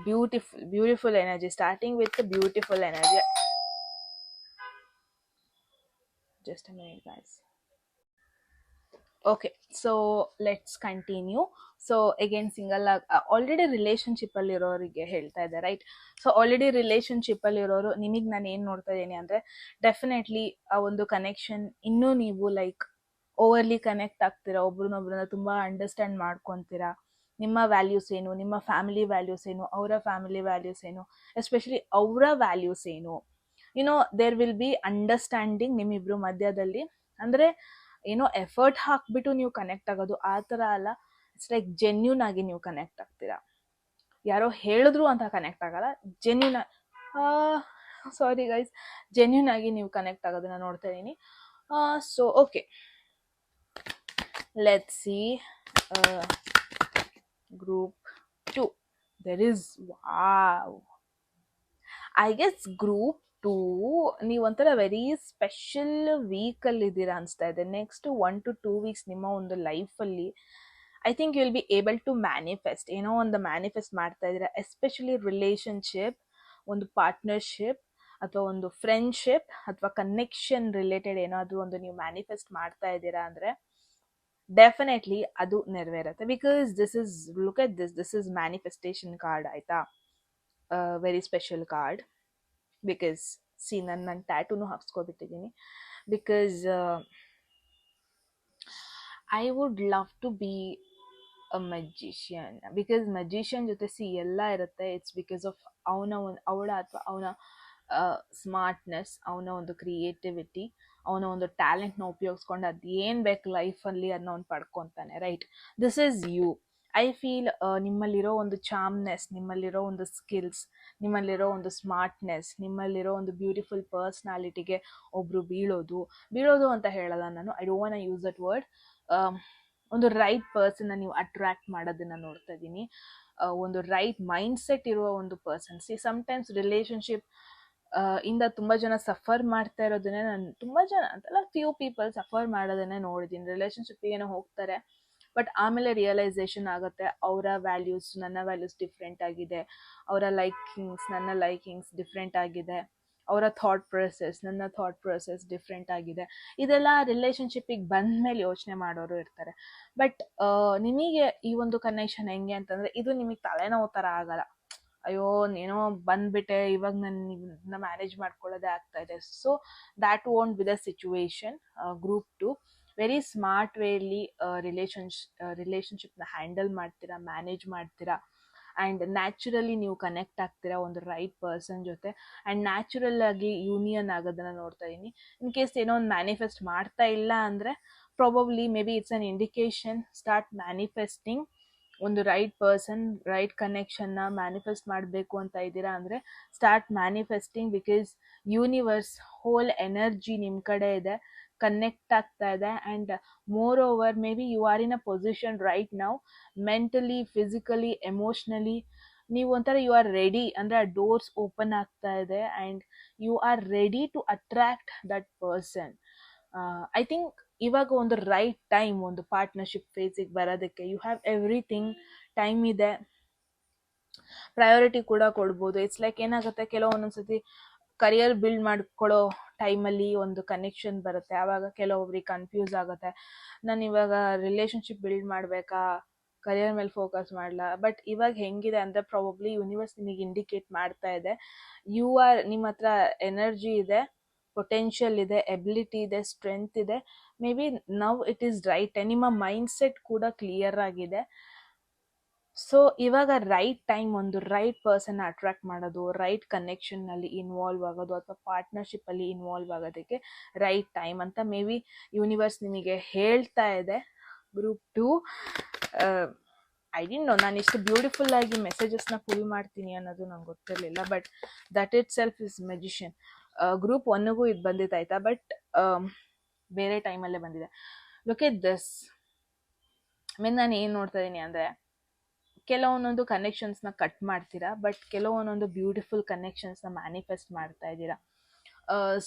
beautiful energy, starting with beautiful energy. Just a minute guys. Okay, so let's continue. So again single already ರಿಲೇಷನ್ಶಿಪ್ಪಲ್ಲಿರೋರಿಗೆ ಹೇಳ್ತಾ ಇದೆ, ರೈಟ್? ಸೊ ಆಲ್ರೆಡಿ ರಿಲೇಷನ್ಶಿಪ್ಪಲ್ಲಿರೋರು, ನಿಮಗೆ ನಾನು ಏನು ನೋಡ್ತಾ ಇದ್ದೀನಿ ಅಂದರೆ ಡೆಫಿನೆಟ್ಲಿ ಆ ಒಂದು ಕನೆಕ್ಷನ್ ಇನ್ನೂ ನೀವು ಲೈಕ್ ಓವರ್ಲಿ ಕನೆಕ್ಟ್ ಆಗ್ತೀರಾ, ಒಬ್ರನ್ನೊಬ್ರನ್ನ ತುಂಬ ಅಂಡರ್ಸ್ಟ್ಯಾಂಡ್ ಮಾಡ್ಕೊತೀರಾ. ನಿಮ್ಮ ವ್ಯಾಲ್ಯೂಸ್ ಏನು, ನಿಮ್ಮ ಫ್ಯಾಮಿಲಿ ವ್ಯಾಲ್ಯೂಸ್ ಏನು, ಅವರ ಫ್ಯಾಮಿಲಿ ವ್ಯಾಲ್ಯೂಸ್ ಏನು, ಎಸ್ಪೆಷಲಿ ಅವರ ವ್ಯಾಲ್ಯೂಸ್ ಏನು, you know there will be understanding ನಿಮ್ಮಿಬ್ರು ಮಧ್ಯದಲ್ಲಿ. ಅಂದರೆ ಏನೋ ಎಫರ್ಟ್ ಹಾಕ್ಬಿಟ್ಟು ನೀವು ಕನೆಕ್ಟ್ ಆಗೋದು ಆ ಥರ ಅಲ್ಲ, ಇಟ್ಸ್ ಲೈಕ್ ಜೆನ್ಯೂನ್ ಆಗಿ ನೀವು ಕನೆಕ್ಟ್ ಆಗ್ತೀರಾ. ಯಾರೋ ಹೇಳಿದ್ರು ಅಂತ ಕನೆಕ್ಟ್ ಆಗಲ್ಲ, ಜೆನ್ಯೂನ್ ಸಾರಿ ಗೈಸ್, ಜೆನ್ಯೂನ್ ಆಗಿ ನೀವು ಕನೆಕ್ಟ್ ಆಗೋದನ್ನ ನೋಡ್ತಾ ಇದ್ದೀನಿ. So okay, let's see group 2. there is, wow, I guess group 2 ನೀವು ಒಂಥರ ವೆರಿ ಸ್ಪೆಷಲ್ ವೀಕಲ್ಲಿ ಇದ್ದೀರಾ ಅನಿಸ್ತಾ ಇದೆ. ನೆಕ್ಸ್ಟ್ 1 to 2 ವೀಕ್ಸ್ ನಿಮ್ಮ ಒಂದು ಲೈಫಲ್ಲಿ I think you will be able to manifest, ಏನೋ ಒಂದು ಮ್ಯಾನಿಫೆಸ್ಟ್ ಮಾಡ್ತಾ ಇದ್ದೀರಾ. ಎಸ್ಪೆಷಲಿ ರಿಲೇಷನ್ಶಿಪ್, ಒಂದು ಪಾರ್ಟ್ನರ್ಶಿಪ್ ಅಥವಾ ಒಂದು ಫ್ರೆಂಡ್ಶಿಪ್ ಅಥವಾ ಕನೆಕ್ಷನ್ ರಿಲೇಟೆಡ್ ಏನಾದರೂ ಒಂದು ನೀವು ಮ್ಯಾನಿಫೆಸ್ಟ್ ಮಾಡ್ತಾ ಇದ್ದೀರಾ ಅಂದರೆ ಡೆಫಿನೆಟ್ಲಿ ಅದು ನೆರವೇರುತ್ತೆ. Because this is, look at this is manifestation card, ಆಯಿತಾ? Very special card. Because see, ನನ್ನ ಟ್ಯಾಟೂನು ಹಾಕ್ಸ್ಕೊಬಿಟ್ಟಿದ್ದೀನಿ. Because I would love to be a magician. Because magician ಜೊತೆ ಸಿ ಎಲ್ಲ ಇರುತ್ತೆ. ಇಟ್ಸ್ ಬಿಕಾಸ್ ಆಫ್ ಅವಳ ಅಥವಾ ಅವನ ಸ್ಮಾರ್ಟ್ನೆಸ್, ಅವನ ಒಂದು ಕ್ರಿಯೇಟಿವಿಟಿ, ಅವನ ಒಂದು ಟ್ಯಾಲೆಂಟ್ನ ಉಪಯೋಗಿಸ್ಕೊಂಡು ಅದು ಏನು ಬೇಕು ಲೈಫಲ್ಲಿ ಅದನ್ನ ಅವ್ನು ಪಡ್ಕೊತಾನೆ, right? This is you. I feel ನಿಮ್ಮಲ್ಲಿರೋ ಒಂದು ಚಾಮ್ನೆಸ್, ನಿಮ್ಮಲ್ಲಿರೋ ಒಂದು ಸ್ಕಿಲ್ಸ್, ನಿಮ್ಮಲ್ಲಿರೋ ಒಂದು ಸ್ಮಾರ್ಟ್ನೆಸ್, ನಿಮ್ಮಲ್ಲಿರೋ ಒಂದು ಬ್ಯೂಟಿಫುಲ್ ಪರ್ಸ್ನಾಲಿಟಿಗೆ ಒಬ್ಬರು ಬೀಳೋದು ಅಂತ ಹೇಳಲ್ಲ ನಾನು, I don't want to use that word. ಒಂದು ರೈಟ್ ಪರ್ಸನ್ನ ನೀವು ಅಟ್ರ್ಯಾಕ್ಟ್ ಮಾಡೋದನ್ನು ನೋಡ್ತಾ ಇದ್ದೀನಿ. ಒಂದು ರೈಟ್ ಮೈಂಡ್ಸೆಟ್ ಇರುವ ಒಂದು ಪರ್ಸನ್. ಸಿ, ಸಮ್ಟೈಮ್ಸ್ ರಿಲೇಷನ್ಶಿಪ್ ಇಂದ ತುಂಬ ಜನ ಸಫರ್ ಮಾಡ್ತಾ ಇರೋದನ್ನೇ ನಾನು, ತುಂಬ ಜನ ಅಂತಲ್ಲ, ಫ್ಯೂ ಪೀಪಲ್ ಸಫರ್ ಮಾಡೋದನ್ನೇ ನೋಡಿದ್ದೀನಿ. ರಿಲೇಷನ್ಶಿಪ್ಪಿಗೆ ಏನೋ ಹೋಗ್ತಾರೆ, ಬಟ್ ಆಮೇಲೆ ರಿಯಲೈಸೇಷನ್ ಆಗುತ್ತೆ ಅವರ ವ್ಯಾಲ್ಯೂಸ್ ನನ್ನ ವ್ಯಾಲ್ಯೂಸ್ ಡಿಫ್ರೆಂಟ್ ಆಗಿದೆ, ಅವರ ಲೈಕಿಂಗ್ಸ್ ನನ್ನ ಲೈಕಿಂಗ್ಸ್ ಡಿಫ್ರೆಂಟ್ ಆಗಿದೆ, ಅವರ ಥಾಟ್ ಪ್ರೊಸೆಸ್ ನನ್ನ ಥಾಟ್ ಪ್ರೊಸೆಸ್ ಡಿಫ್ರೆಂಟ್ ಆಗಿದೆ. ಇದೆಲ್ಲ ರಿಲೇಷನ್ಶಿಪ್ಪಿಗೆ ಬಂದ ಮೇಲೆ ಯೋಚನೆ ಮಾಡೋರು ಇರ್ತಾರೆ. ಬಟ್ ನಿಮಗೆ ಈ ಒಂದು ಕನೆಕ್ಷನ್ ಹೆಂಗೆ ಅಂತಂದರೆ, ಇದು ನಿಮಗೆ ತಲೆನೋವು ಥರ ಆಗಲ್ಲ. ಅಯ್ಯೋ ಏನೋ ಬಂದ್ಬಿಟ್ಟೆ, ಇವಾಗ ನನ್ನ ಮ್ಯಾನೇಜ್ ಮಾಡ್ಕೊಳ್ಳೋದೇ ಆಗ್ತಾ ಇದೆ. So that won't be the situation. Group 2 very smart ವೇಲಿ ರಿಲೇಷನ್ಶಿಪ್ನ ಹ್ಯಾಂಡಲ್ ಮಾಡ್ತೀರಾ, ಮ್ಯಾನೇಜ್ ಮಾಡ್ತೀರಾ. ಆ್ಯಂಡ್ ನ್ಯಾಚುರಲಿ ನೀವು ಕನೆಕ್ಟ್ ಆಗ್ತೀರಾ ಒಂದು ರೈಟ್ ಪರ್ಸನ್ ಜೊತೆ. ಆ್ಯಂಡ್ ನ್ಯಾಚುರಲ್ ಆಗಿ ಯೂನಿಯನ್ ಆಗೋದನ್ನು ನೋಡ್ತಾ ಇದ್ದೀನಿ. ಇನ್ ಕೇಸ್ ಏನೋ ಒಂದು ಮ್ಯಾನಿಫೆಸ್ಟ್ ಮಾಡ್ತಾ ಇಲ್ಲ ಅಂದರೆ probably maybe it's an indication. Start manifesting ಒಂದು ರೈಟ್ ಪರ್ಸನ್ ರೈಟ್ ಕನೆಕ್ಷನ್ನ ಮ್ಯಾನಿಫೆಸ್ಟ್ ಮಾಡಬೇಕು ಅಂತ ಇದ್ದೀರಾ ಅಂದರೆ start manifesting, because universe whole energy ನಿಮ್ಮ ಕಡೆ ಇದೆ, ಕನೆಕ್ಟ್ ಆಗ್ತಾ ಇದೆ. And moreover maybe you are in a position right now, mentally, physically, emotionally ನೀವು ಒಂಥರ ಯು ಆರ್ ರೆಡಿ, ಅಂದರೆ ಆ ಡೋರ್ಸ್ ಓಪನ್ ಆಗ್ತಾ ಇದೆ and you are ready to attract that person. I think ಇವಾಗ ಒಂದು ರೈಟ್ ಟೈಮ್ ಒಂದು partnership ಫೇಸಿಗೆ ಬರೋದಕ್ಕೆ. ಯು ಹ್ಯಾವ್ ಎವ್ರಿಥಿಂಗ್, ಟೈಮ್ ಇದೆ, ಪ್ರಯಾರಿಟಿ ಕೂಡ ಕೊಡ್ಬೋದು. ಇಟ್ಸ್ ಲೈಕ್ ಏನಾಗುತ್ತೆ, ಕೆಲವೊಂದೊಂದ್ಸತಿ ಕರಿಯರ್ ಬಿಲ್ಡ್ ಮಾಡ್ಕೊಳ್ಳೋ ಟೈಮಲ್ಲಿ ಒಂದು ಕನೆಕ್ಷನ್ ಬರುತ್ತೆ, ಆವಾಗ ಕೆಲವೊಬ್ರಿಗೆ ಕನ್ಫ್ಯೂಸ್ ಆಗುತ್ತೆ, ನಾನು ಇವಾಗ ರಿಲೇಷನ್ಶಿಪ್ ಬಿಲ್ಡ್ ಮಾಡಬೇಕಾ, ಕರಿಯರ್ ಮೇಲೆ ಫೋಕಸ್ ಮಾಡಲ್ಲ. ಬಟ್ ಇವಾಗ ಹೆಂಗಿದೆ ಅಂದರೆ ಪ್ರಾಬಬ್ಲಿ ಯೂನಿವರ್ಸ್ ನಿಮಗೆ ಇಂಡಿಕೇಟ್ ಮಾಡ್ತಾ ಇದೆ, ಯು ಆರ್, ನಿಮ್ಮ ಹತ್ರ ಎನರ್ಜಿ ಇದೆ, ಪೊಟೆನ್ಷಿಯಲ್ ಇದೆ, ಎಬಿಲಿಟಿ ಇದೆ, ಸ್ಟ್ರೆಂತ್ ಇದೆ. May be now it is right, ನಿಮ್ಮ ಮೈಂಡ್ಸೆಟ್ ಕೂಡ ಕ್ಲಿಯರ್ ಆಗಿದೆ. ಸೊ ಇವಾಗ ರೈಟ್ ಟೈಮ್ ಒಂದು ರೈಟ್ ಪರ್ಸನ್ ಅಟ್ರಾಕ್ಟ್ ಮಾಡೋದು, ರೈಟ್ ಕನೆಕ್ಷನ್ನಲ್ಲಿ ಇನ್ವಾಲ್ವ್ ಆಗೋದು ಅಥವಾ ಪಾರ್ಟ್ನರ್ಶಿಪ್ಪಲ್ಲಿ ಇನ್ವಾಲ್ವ್ ಆಗೋದಕ್ಕೆ ರೈಟ್ ಟೈಮ್ ಅಂತ ಮೇ ಬಿ ಯೂನಿವರ್ಸ್ ನಿಮಗೆ ಹೇಳ್ತಾ ಇದೆ. ಗ್ರೂಪ್ 2 ಐ ಡಿಂಟ್ ನೋ, ನಾನು ಇಷ್ಟು ಬ್ಯೂಟಿಫುಲ್ ಆಗಿ ಮೆಸೇಜಸ್ನ ಪುಲ್ ಮಾಡ್ತೀನಿ ಅನ್ನೋದು ನಂಗೆ ಗೊತ್ತಿರಲಿಲ್ಲ, but that itself is magician. Group 1ಗೂ ಇದು ಬಂದಿತ್ತು ಆಯಿತಾ, ಬಟ್ ಬೇರೆ ಟೈಮಲ್ಲೇ ಬಂದಿದೆ. Look at this. ಮೀನ್ ನಾನು ಏನು ನೋಡ್ತಾ ಇದ್ದೀನಿ ಅಂದರೆ, ಕೆಲವೊಂದೊಂದು ಕನೆಕ್ಷನ್ಸ್ನ ಕಟ್ ಮಾಡ್ತೀರಾ, ಬಟ್ ಕೆಲವೊಂದೊಂದು ಬ್ಯೂಟಿಫುಲ್ ಕನೆಕ್ಷನ್ಸ್ನ ಮ್ಯಾನಿಫೆಸ್ಟ್ ಮಾಡ್ತಾ ಇದ್ದೀರಾ.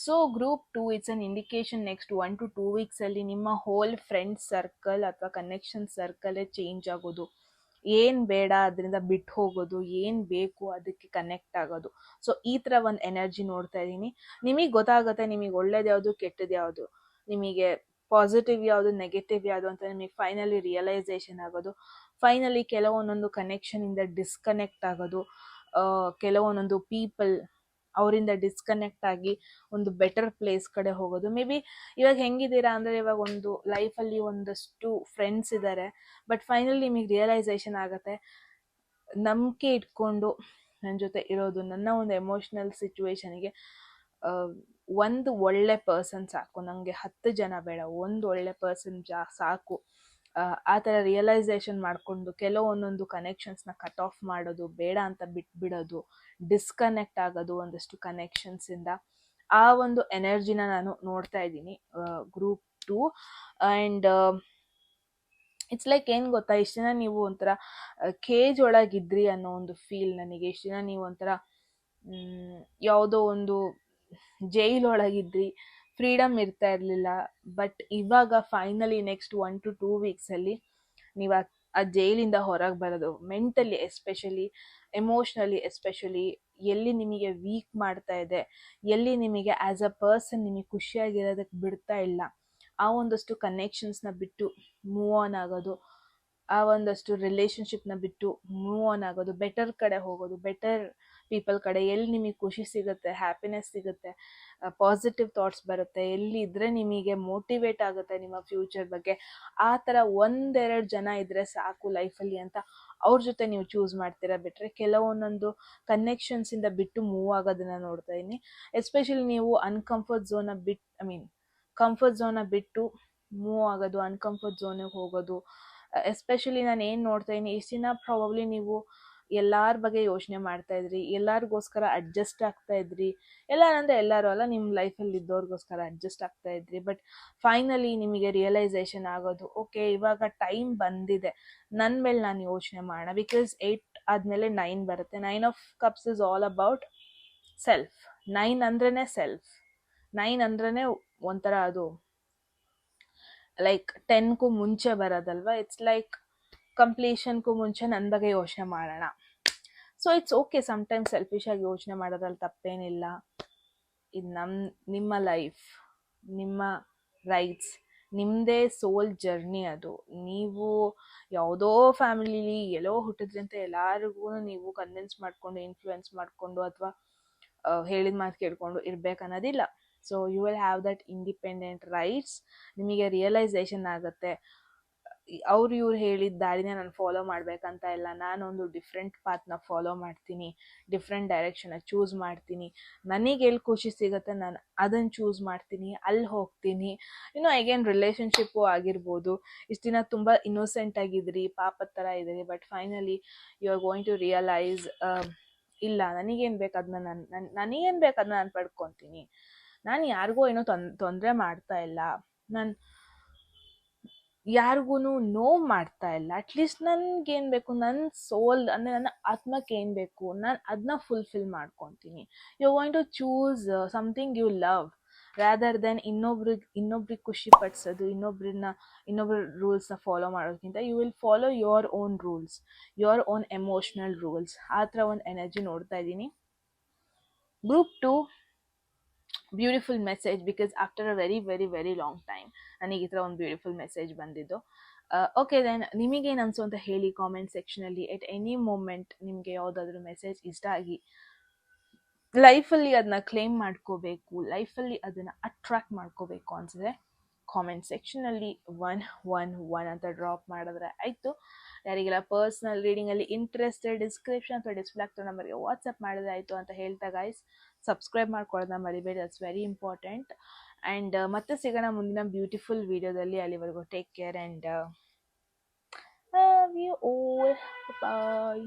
So group 2 it's an indication next 1 to 2 ವೀಕ್ಸಲ್ಲಿ ನಿಮ್ಮ ಹೋಲ್ ಫ್ರೆಂಡ್ ಸರ್ಕಲ್ ಅಥವಾ ಕನೆಕ್ಷನ್ ಸರ್ಕಲೇ ಚೇಂಜ್ ಆಗೋದು. ಏನು ಬೇಡ ಅದರಿಂದ ಬಿಟ್ಟು ಹೋಗೋದು, ಏನು ಬೇಕು ಅದಕ್ಕೆ ಕನೆಕ್ಟ್ ಆಗೋದು. ಸೊ ಈ ಥರ ಒಂದು ಎನರ್ಜಿ ನೋಡ್ತಾ ಇದ್ದೀನಿ. ನಿಮಗೆ ಗೊತ್ತಾಗುತ್ತೆ ನಿಮಗೆ ಒಳ್ಳೇದು ಯಾವುದು, ಕೆಟ್ಟದ್ದು ಯಾವುದು, ನಿಮಗೆ ಪಾಸಿಟಿವ್ ಯಾವುದು, ನೆಗೆಟಿವ್ ಯಾವುದು ಅಂತ ನಿಮಗೆ ಫೈನಲಿ ರಿಯಲೈಸೇಷನ್ ಆಗೋದು. ಫೈನಲಿ ಕೆಲವೊಂದೊಂದು ಕನೆಕ್ಷನಿಂದ ಡಿಸ್ಕನೆಕ್ಟ್ ಆಗೋದು, ಕೆಲವೊಂದೊಂದು ಪೀಪಲ್ ಅವರಿಂದ ಡಿಸ್ಕನೆಕ್ಟ್ ಆಗಿ ಒಂದು ಬೆಟರ್ ಪ್ಲೇಸ್ ಕಡೆ ಹೋಗೋದು. ಮೇ ಬಿ ಇವಾಗ ಹೆಂಗಿದ್ದೀರಾ ಅಂದರೆ, ಇವಾಗ ಒಂದು ಲೈಫಲ್ಲಿ ಒಂದಷ್ಟು ಫ್ರೆಂಡ್ಸ್ ಇದ್ದಾರೆ, ಬಟ್ ಫೈನಲಿ ನಿಮಗೆ ರಿಯಲೈಸೇಷನ್ ಆಗುತ್ತೆ, ನಂಬಿಕೆ ಇಟ್ಕೊಂಡು ನನ್ನ ಜೊತೆ ಇರೋದು, ನನ್ನ ಒಂದು ಎಮೋಷ್ನಲ್ ಸಿಚುವೇಶನಿಗೆ ಒಂದು ಒಳ್ಳೆ ಪರ್ಸನ್ ಸಾಕು, ನನಗೆ 10 ಜನ ಬೇಡ, ಒಂದು ಒಳ್ಳೆ ಪರ್ಸನ್ ಸಾಕು. ಆ ಥರ ರಿಯಲೈಸೇಷನ್ ಮಾಡಿಕೊಂಡು ಕೆಲವೊಂದೊಂದು ಕನೆಕ್ಷನ್ಸ್ನ ಕಟ್ ಆಫ್ ಮಾಡೋದು, ಬೇಡ ಅಂತ ಬಿಟ್ಬಿಡೋದು, ಡಿಸ್ಕನೆಕ್ಟ್ ಆಗೋದು ಒಂದಷ್ಟು ಕನೆಕ್ಷನ್ಸಿಂದ. ಆ ಒಂದು ಎನರ್ಜಿನ ನಾನು ನೋಡ್ತಾ ಇದ್ದೀನಿ ಗ್ರೂಪ್ 2. ಆ್ಯಂಡ್ ಇಟ್ಸ್ ಲೈಕ್ ಏನು ಗೊತ್ತಾ, ಇಷ್ಟು ದಿನ ನೀವು ಒಂಥರ ಕೇಜ್ ಒಳಗಿದ್ರಿ ಅನ್ನೋ ಒಂದು ಫೀಲ್ ನನಗೆ. ಇಷ್ಟು ದಿನ ನೀವು ಒಂಥರ ಯಾವುದೋ ಒಂದು ಜೈಲೊಳಗಿದ್ರಿ, ಫ್ರೀಡಮ್ ಇರ್ತಾ ಇರಲಿಲ್ಲ. ಬಟ್ ಇವಾಗ ಫೈನಲಿ ನೆಕ್ಸ್ಟ್ 1 to 2 ವೀಕ್ಸಲ್ಲಿ ನೀವು ಆ ಜೈಲಿಂದ ಹೊರಗೆ ಬರೋದು, ಮೆಂಟಲಿ ಎಸ್ಪೆಷಲಿ, ಎಮೋಷ್ನಲಿ ಎಸ್ಪೆಷಲಿ, ಎಲ್ಲಿ ನಿಮಗೆ ವೀಕ್ ಮಾಡ್ತಾ ಇದೆ, ಎಲ್ಲಿ ನಿಮಗೆ ಆ್ಯಸ್ ಅ ಪರ್ಸನ್ ನಿಮಗೆ ಖುಷಿಯಾಗಿರೋದಕ್ಕೆ ಬಿಡ್ತಾ ಇಲ್ಲ, ಆ ಒಂದಷ್ಟು ಕನೆಕ್ಷನ್ಸ್ನ ಬಿಟ್ಟು ಮೂವ್ ಆನ್ ಆಗೋದು, ಆ ಒಂದಷ್ಟು ರಿಲೇಷನ್ಶಿಪ್ನ ಬಿಟ್ಟು ಮೂವ್ ಆನ್ ಆಗೋದು, ಬೆಟರ್ ಕಡೆ ಹೋಗೋದು, ಬೆಟರ್ ಪೀಪಲ್ ಕಡೆ, ಎಲ್ಲಿ ನಿಮಗೆ ಖುಷಿ ಸಿಗುತ್ತೆ, ಹ್ಯಾಪಿನೆಸ್ ಸಿಗುತ್ತೆ, ಪಾಸಿಟಿವ್ ಥಾಟ್ಸ್ ಬರುತ್ತೆ, ಎಲ್ಲಿ ಇದ್ದರೆ ನಿಮಗೆ ಮೋಟಿವೇಟ್ ಆಗುತ್ತೆ ನಿಮ್ಮ ಫ್ಯೂಚರ್ ಬಗ್ಗೆ, ಆ ಥರ 1-2 ಜನ ಇದ್ದರೆ ಸಾಕು ಲೈಫಲ್ಲಿ ಅಂತ ಅವ್ರ ಜೊತೆ ನೀವು ಚೂಸ್ ಮಾಡ್ತೀರಾ. ಬಿಟ್ಟರೆ ಕೆಲವೊಂದೊಂದು ಕನೆಕ್ಷನ್ಸಿಂದ ಬಿಟ್ಟು ಮೂವ್ ಆಗೋದನ್ನು ನೋಡ್ತಾ ಇದ್ದೀನಿ. ಎಸ್ಪೆಷಲಿ ನೀವು ಅನ್ಕಂಫರ್ಟ್ ಝೋನ ಕಂಫರ್ಟ್ ಝೋನ ಬಿಟ್ಟು ಮೂವ್ ಆಗೋದು, ಅನ್ಕಂಫರ್ಟ್ ಝೋನಿಗೆ ಹೋಗೋದು. ಎಸ್ಪೆಷಲಿ ನಾನು ಏನು ನೋಡ್ತಾ ಇದ್ದೀನಿ, ಇಷ್ಟು ದಿನ ಪ್ರಾಬಬ್ಲಿ ನೀವು ಎಲ್ಲರ ಬಗ್ಗೆ ಯೋಚನೆ ಮಾಡ್ತಾ ಇದ್ರಿ, ಎಲ್ಲರಿಗೋಸ್ಕರ ಅಡ್ಜಸ್ಟ್ ಆಗ್ತಾ ಇದ್ರಿ, ಎಲ್ಲರಂದರೆ ಎಲ್ಲರೂ ಅಲ್ಲ, ನಿಮ್ಮ ಲೈಫಲ್ಲಿ ಇದ್ದವ್ರಿಗೋಸ್ಕರ ಅಡ್ಜಸ್ಟ್ ಆಗ್ತಾ ಇದ್ರಿ. ಬಟ್ ಫೈನಲಿ ನಿಮಗೆ ರಿಯಲೈಸೇಷನ್ ಆಗೋದು, ಓಕೆ ಇವಾಗ ಟೈಮ್ ಬಂದಿದೆ ನನ್ನ ಮೇಲೆ ನಾನು ಯೋಚನೆ ಮಾಡೋಣ. ಬಿಕಾಸ್ 8 ಆದಮೇಲೆ 9 ಬರುತ್ತೆ. 9 of cups is all about self. 9 ಅಂದ್ರೇ ಸೆಲ್ಫ್. 9 ಅಂದ್ರೇ ಒಂಥರ ಅದು ಲೈಕ್ 10ಕ್ಕೂ ಮುಂಚೆ ಬರೋದಲ್ವ. ಇಟ್ಸ್ ಲೈಕ್ ಕಂಪ್ಲೀಷನ್ಗೂ ಮುಂಚೆ ನನ್ನ ಬಗ್ಗೆ ಯೋಚನೆ ಮಾಡೋಣ. ಸೊ ಇಟ್ಸ್ ಓಕೆ ಸಮ್ಟೈಮ್ಸ್ ಸೆಲ್ಫಿಶಾಗಿ ಯೋಚನೆ ಮಾಡೋದ್ರಲ್ಲಿ ತಪ್ಪೇನಿಲ್ಲ. ಇದು ನಿಮ್ಮ ಲೈಫ್, ನಿಮ್ಮ ರೈಟ್ಸ್, ನಿಮ್ಮದೇ ಸೋಲ್ ಜರ್ನಿ ಅದು. ನೀವು ಯಾವುದೋ ಫ್ಯಾಮಿಲಿಲಿ ಎಲ್ಲೋ ಹುಟ್ಟಿದ್ರಿ ಅಂತ ಎಲ್ಲರಿಗೂ ನೀವು ಕನ್ವಿನ್ಸ್ ಮಾಡಿಕೊಂಡು, ಇನ್ಫ್ಲುಯೆನ್ಸ್ ಮಾಡಿಕೊಂಡು ಅಥವಾ ಹೇಳಿದ ಮಾತು ಕೇಳ್ಕೊಂಡು ಇರಬೇಕನ್ನೋದಿಲ್ಲ. So you will have that independent rights. ನಿಮಗೆ ರಿಯಲೈಸೇಷನ್ ಆಗುತ್ತೆ, ಅವ್ರು ಇವ್ರು ಹೇಳಿದ ದಾರಿನೇ ನಾನು ಫಾಲೋ ಮಾಡಬೇಕಂತ ಇಲ್ಲ. ನಾನೊಂದು ಡಿಫ್ರೆಂಟ್ ಪಾತ್ನ ಫಾಲೋ ಮಾಡ್ತೀನಿ, ಡಿಫ್ರೆಂಟ್ ಡೈರೆಕ್ಷನ್ನ ಚೂಸ್ ಮಾಡ್ತೀನಿ. ನನಗೆ ಎಲ್ಲಿ ಖುಷಿ ಸಿಗುತ್ತೆ ನಾನು ಅದನ್ನು ಚೂಸ್ ಮಾಡ್ತೀನಿ, ಅಲ್ಲಿ ಹೋಗ್ತೀನಿ. ಅಗೇನ್ ರಿಲೇಷನ್ಶಿಪ್ಪು ಆಗಿರ್ಬೋದು. ಇಷ್ಟು ದಿನ ತುಂಬ ಇನ್ನೋಸೆಂಟ್ ಆಗಿದ್ರಿ, ಪಾಪದ ಥರ ಇದ್ದೀರಿ, but finally you are going to realise ಇಲ್ಲ, ನನಗೇನು ಬೇಕು ಅದನ್ನ ನನಗೇನು ಬೇಕು ಅದನ್ನ ನಾನು ಪಡ್ಕೊತೀನಿ. ನಾನು ಯಾರಿಗೂ ಏನೋ ತೊಂದರೆ ಮಾಡ್ತಾ ಇಲ್ಲ, ನಾನು ಯಾರಿಗೂ ನೋವು ಮಾಡ್ತಾ ಇಲ್ಲ. ಅಟ್ಲೀಸ್ಟ್ ನನ್ಗೇನು ಬೇಕು, ನನ್ನ ಸೋಲ್ ಅಂದರೆ ನನ್ನ ಆತ್ಮಕ್ಕೆ ಏನು ಬೇಕು, ನಾನು ಅದನ್ನ ಫುಲ್ಫಿಲ್ ಮಾಡ್ಕೊತೀನಿ. You are going to choose something you love rather than ಇನ್ನೊಬ್ರಿಗೆ ಖುಷಿ ಪಡಿಸೋದು, ಇನ್ನೊಬ್ರ ರೂಲ್ಸ್ನ ಫಾಲೋ ಮಾಡೋದಕ್ಕಿಂತ you will follow your own rules, your own emotional rules. ಆ ಥರ ಒಂದು ಎನರ್ಜಿ ನೋಡ್ತಾ ಇದ್ದೀನಿ. Group 2 beautiful message, because after a very very very long time ನನಗೆ ಈ ಥರ ಒಂದು ಬ್ಯೂಟಿಫುಲ್ ಮೆಸೇಜ್ ಬಂದಿದ್ದು. ಓಕೆ ದೆನ್, ನಿಮಗೇನು ಅನಿಸು ಅಂತ ಹೇಳಿ ಕಾಮೆಂಟ್ ಸೆಕ್ಷನಲ್ಲಿ. ಎಟ್ ಎನಿ ಮೂಮೆಂಟ್ ನಿಮಗೆ ಯಾವುದಾದ್ರೂ ಮೆಸೇಜ್ ಇಷ್ಟ ಆಗಿ ಲೈಫಲ್ಲಿ ಅದನ್ನ ಕ್ಲೇಮ್ ಮಾಡ್ಕೋಬೇಕು, ಲೈಫಲ್ಲಿ ಅದನ್ನು ಅಟ್ರಾಕ್ಟ್ ಮಾಡ್ಕೋಬೇಕು ಅನಿಸಿದ್ರೆ ಕಾಮೆಂಟ್ ಸೆಕ್ಷನಲ್ಲಿ 111 ಅಂತ ಡ್ರಾಪ್ ಮಾಡಿದ್ರೆ ಆಯಿತು. ಯಾರಿಗೆಲ್ಲ ಪರ್ಸ್ನಲ್ ರೀಡಿಂಗಲ್ಲಿ ಇಂಟ್ರೆಸ್ಟೆಡ್, ಡಿಸ್ಕ್ರಿಪ್ಷನ್ ಅಥವಾ ಡಿಸ್ಪ್ಲೇ ಆಗ್ತಾ ನಂಬರ್ಗೆ ವಾಟ್ಸಪ್ ಮಾಡಿದ್ರೆ ಆಯಿತು ಅಂತ ಹೇಳ್ತಾ ಗೈಸ್, ಸಬ್ಸ್ಕ್ರೈಬ್ ಮಾಡ್ಕೊಳ್ಳೋದನ್ನ ಮರಿಬೇಡಿ, ದಟ್ಸ್ ವೆರಿ ಇಂಪಾರ್ಟೆಂಟ್. ಆ್ಯಂಡ್ ಮತ್ತೆ ಸಿಗೋಣ ಮುಂದಿನ ಬ್ಯೂಟಿಫುಲ್ ವಿಡಿಯೋದಲ್ಲಿ. ಅಲ್ಲಿವರೆಗೂ take care and love you all, bye.